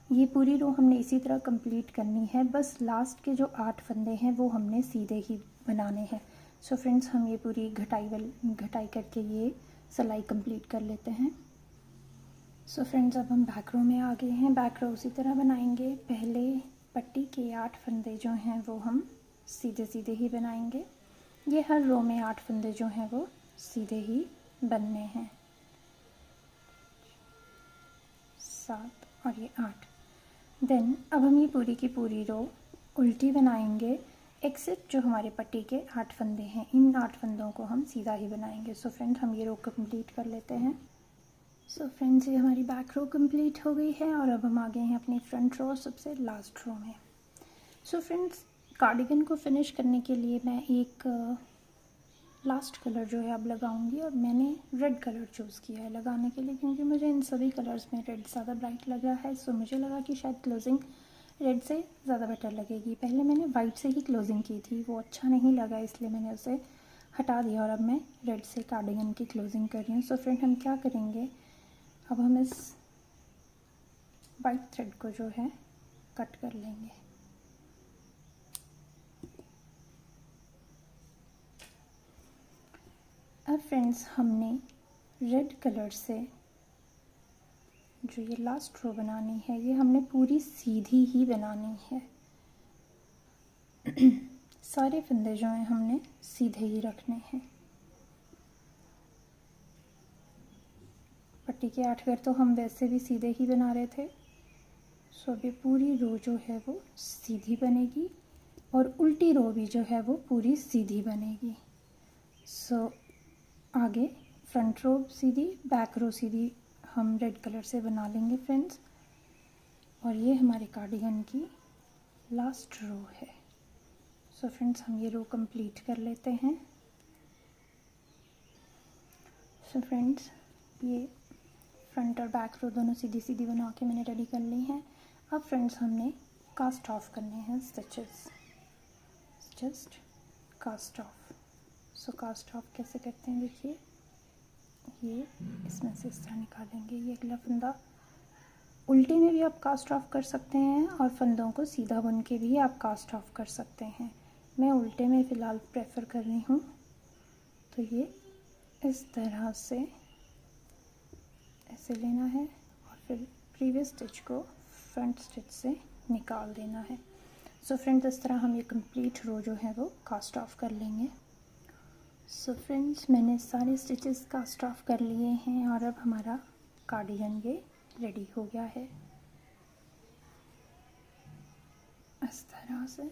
A: ये पूरी रो हमने इसी तरह कंप्लीट करनी है। बस लास्ट के जो 8 फंदे हैं वो हमने सीधे ही बनाने हैं। सो फ्रेंड्स, हम ये पूरी घटाई करके ये सिलाई कंप्लीट कर लेते हैं। सो फ्रेंड्स, अब हम बैक रो में आ गए हैं। बैक रो उसी तरह बनाएंगे। पहले पट्टी के 8 फंदे जो हैं वो हम सीधे सीधे ही बनाएंगे। ये हर रो में 8 फंदे जो हैं वो सीधे ही बनने हैं। 7 और ये 8। देन अब हम ये पूरी की पूरी रो उल्टी बनाएंगे, एक्सेप्ट जो हमारे पट्टी के 8 फंदे हैं, इन 8 फंदों को हम सीधा ही बनाएंगे। सो फ्रेंड्स, हम ये रो कंप्लीट कर लेते हैं। सो फ्रेंड्स, ये हमारी बैक रो कंप्लीट हो गई है और अब हम आ गए हैं अपनी फ्रंट रो सबसे लास्ट रो में। सो फ्रेंड्स, कार्डिगन को फिनिश करने के लिए मैं एक लास्ट कलर जो है अब लगाऊंगी, और मैंने रेड कलर चूज़ किया है लगाने के लिए क्योंकि मुझे इन सभी कलर्स में रेड ज़्यादा ब्राइट लगा है। सो मुझे लगा कि शायद क्लोजिंग रेड से ज़्यादा बेटर लगेगी। पहले मैंने वाइट से ही क्लोजिंग की थी, वो अच्छा नहीं लगा इसलिए मैंने उसे हटा दिया और अब मैं रेड से कार्डिगन की क्लोजिंग कर रही हूँ। सो फ्रेंड हम क्या करेंगे, अब हम इस वाइट थ्रेड को जो है कट कर लेंगे। अब फ्रेंड्स हमने रेड कलर से जो ये लास्ट रो बनानी है ये हमने पूरी सीधी ही बनानी है। सारे फंदे जो हैं हमने सीधे ही रखने हैं। पट्टी के 8 घर तो हम वैसे भी सीधे ही बना रहे थे। सो अभी पूरी रो जो है वो सीधी बनेगी और उल्टी रो भी जो है वो पूरी सीधी बनेगी। सो आगे फ्रंट रो सीधी, बैक रो सीधी हम रेड कलर से बना लेंगे फ्रेंड्स। और ये हमारे कार्डिगन की लास्ट रो है। सो फ्रेंड्स हम ये रो कंप्लीट कर लेते हैं। सो फ्रेंड्स ये फ्रंट और बैक रो दोनों सीधी सीधी बना के मैंने रेडी कर ली हैं। अब फ्रेंड्स हमने कास्ट ऑफ करने हैं stitches, just cast off. So cast off कैसे करते हैं, देखिए ये इसमें से इस तरह निकालेंगे। ये अगला फंदा उल्टे में भी आप कास्ट ऑफ कर सकते हैं और फंदों को सीधा बुन के भी आप कास्ट ऑफ कर सकते हैं। मैं उल्टे में फ़िलहाल प्रेफर कर रही हूँ। तो ये इस तरह से ऐसे लेना है और फिर प्रीवियस स्टिच को फ्रंट स्टिच से निकाल देना है। सो फ्रेंड्स इस तरह हम ये कंप्लीट रो जो है वो कास्ट ऑफ कर लेंगे। सो फ्रेंड्स मैंने सारे स्टिचेस कास्ट ऑफ कर लिए हैं और अब हमारा कार्डिगन ये रेडी हो गया है इस तरह से।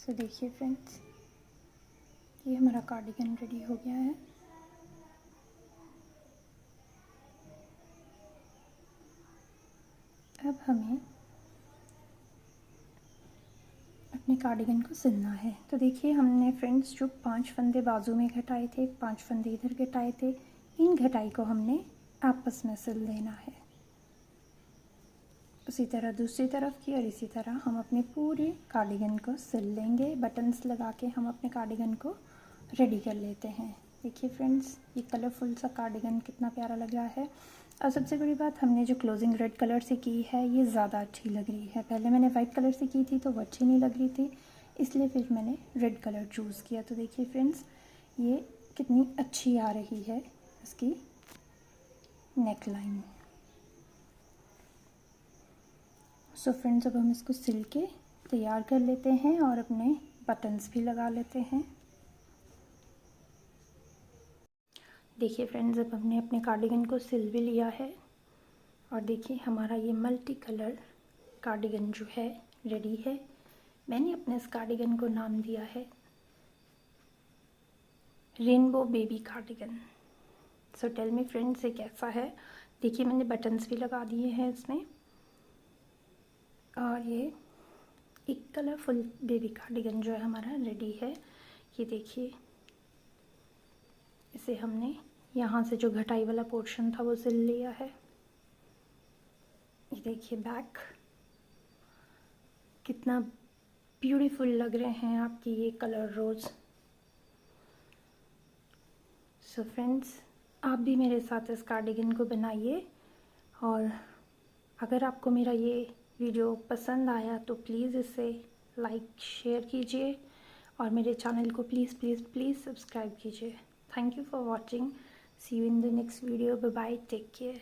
A: तो देखिए फ्रेंड्स ये हमारा कार्डिगन रेडी हो गया है। अब हमें अपने कार्डिगन को सिलना है। तो देखिए हमने फ्रेंड्स जो 5 फंदे बाजू में घटाए थे, 5 फंदे इधर घटाए थे, इन घटाई को हमने आपस में सिल देना है। उसी तरह दूसरी तरफ की और इसी तरह हम अपने पूरे कार्डिगन को सिल लेंगे। बटन्स लगा के हम अपने कार्डिगन को रेडी कर लेते हैं। देखिए फ्रेंड्स ये कलरफुल सा कार्डिगन कितना प्यारा लग रहा है। और सबसे बड़ी बात हमने जो क्लोजिंग रेड कलर से की है ये ज़्यादा अच्छी लग रही है। पहले मैंने वाइट कलर से की थी तो वो अच्छी नहीं लग रही थी, इसलिए फिर मैंने रेड कलर चूज़ किया। तो देखिए फ्रेंड्स ये कितनी अच्छी आ रही है इसकी नेक लाइन। सो फ्रेंड्स अब हम इसको सिल के तैयार कर लेते हैं और अपने बटन्स भी लगा लेते हैं। देखिए फ्रेंड्स अब हमने अपने कार्डिगन को सिल भी लिया है और देखिए हमारा ये मल्टी कलर कार्डिगन जो है रेडी है। मैंने अपने इस कार्डिगन को नाम दिया है rainbow baby cardigan. So tell me friends ये कैसा है। देखिए मैंने बटन्स भी लगा दिए हैं इसमें और ये एक कलरफुल बेबी कार्डिगन जो है हमारा रेडी है। ये देखिए इसे हमने यहाँ से जो घटाई वाला पोर्शन था वो सिल लिया है। ये देखिए बैक कितना ब्यूटीफुल लग रहे हैं आपकी ये कलर रोज। सो फ्रेंड्स आप भी मेरे साथ इस कार्डिगन को बनाइए और अगर आपको मेरा ये वीडियो पसंद आया तो प्लीज़ इसे लाइक शेयर कीजिए और मेरे चैनल को प्लीज़ प्लीज़ प्लीज़ सब्सक्राइब कीजिए। Thank you for watching. See you in the next video. Bye bye, take care.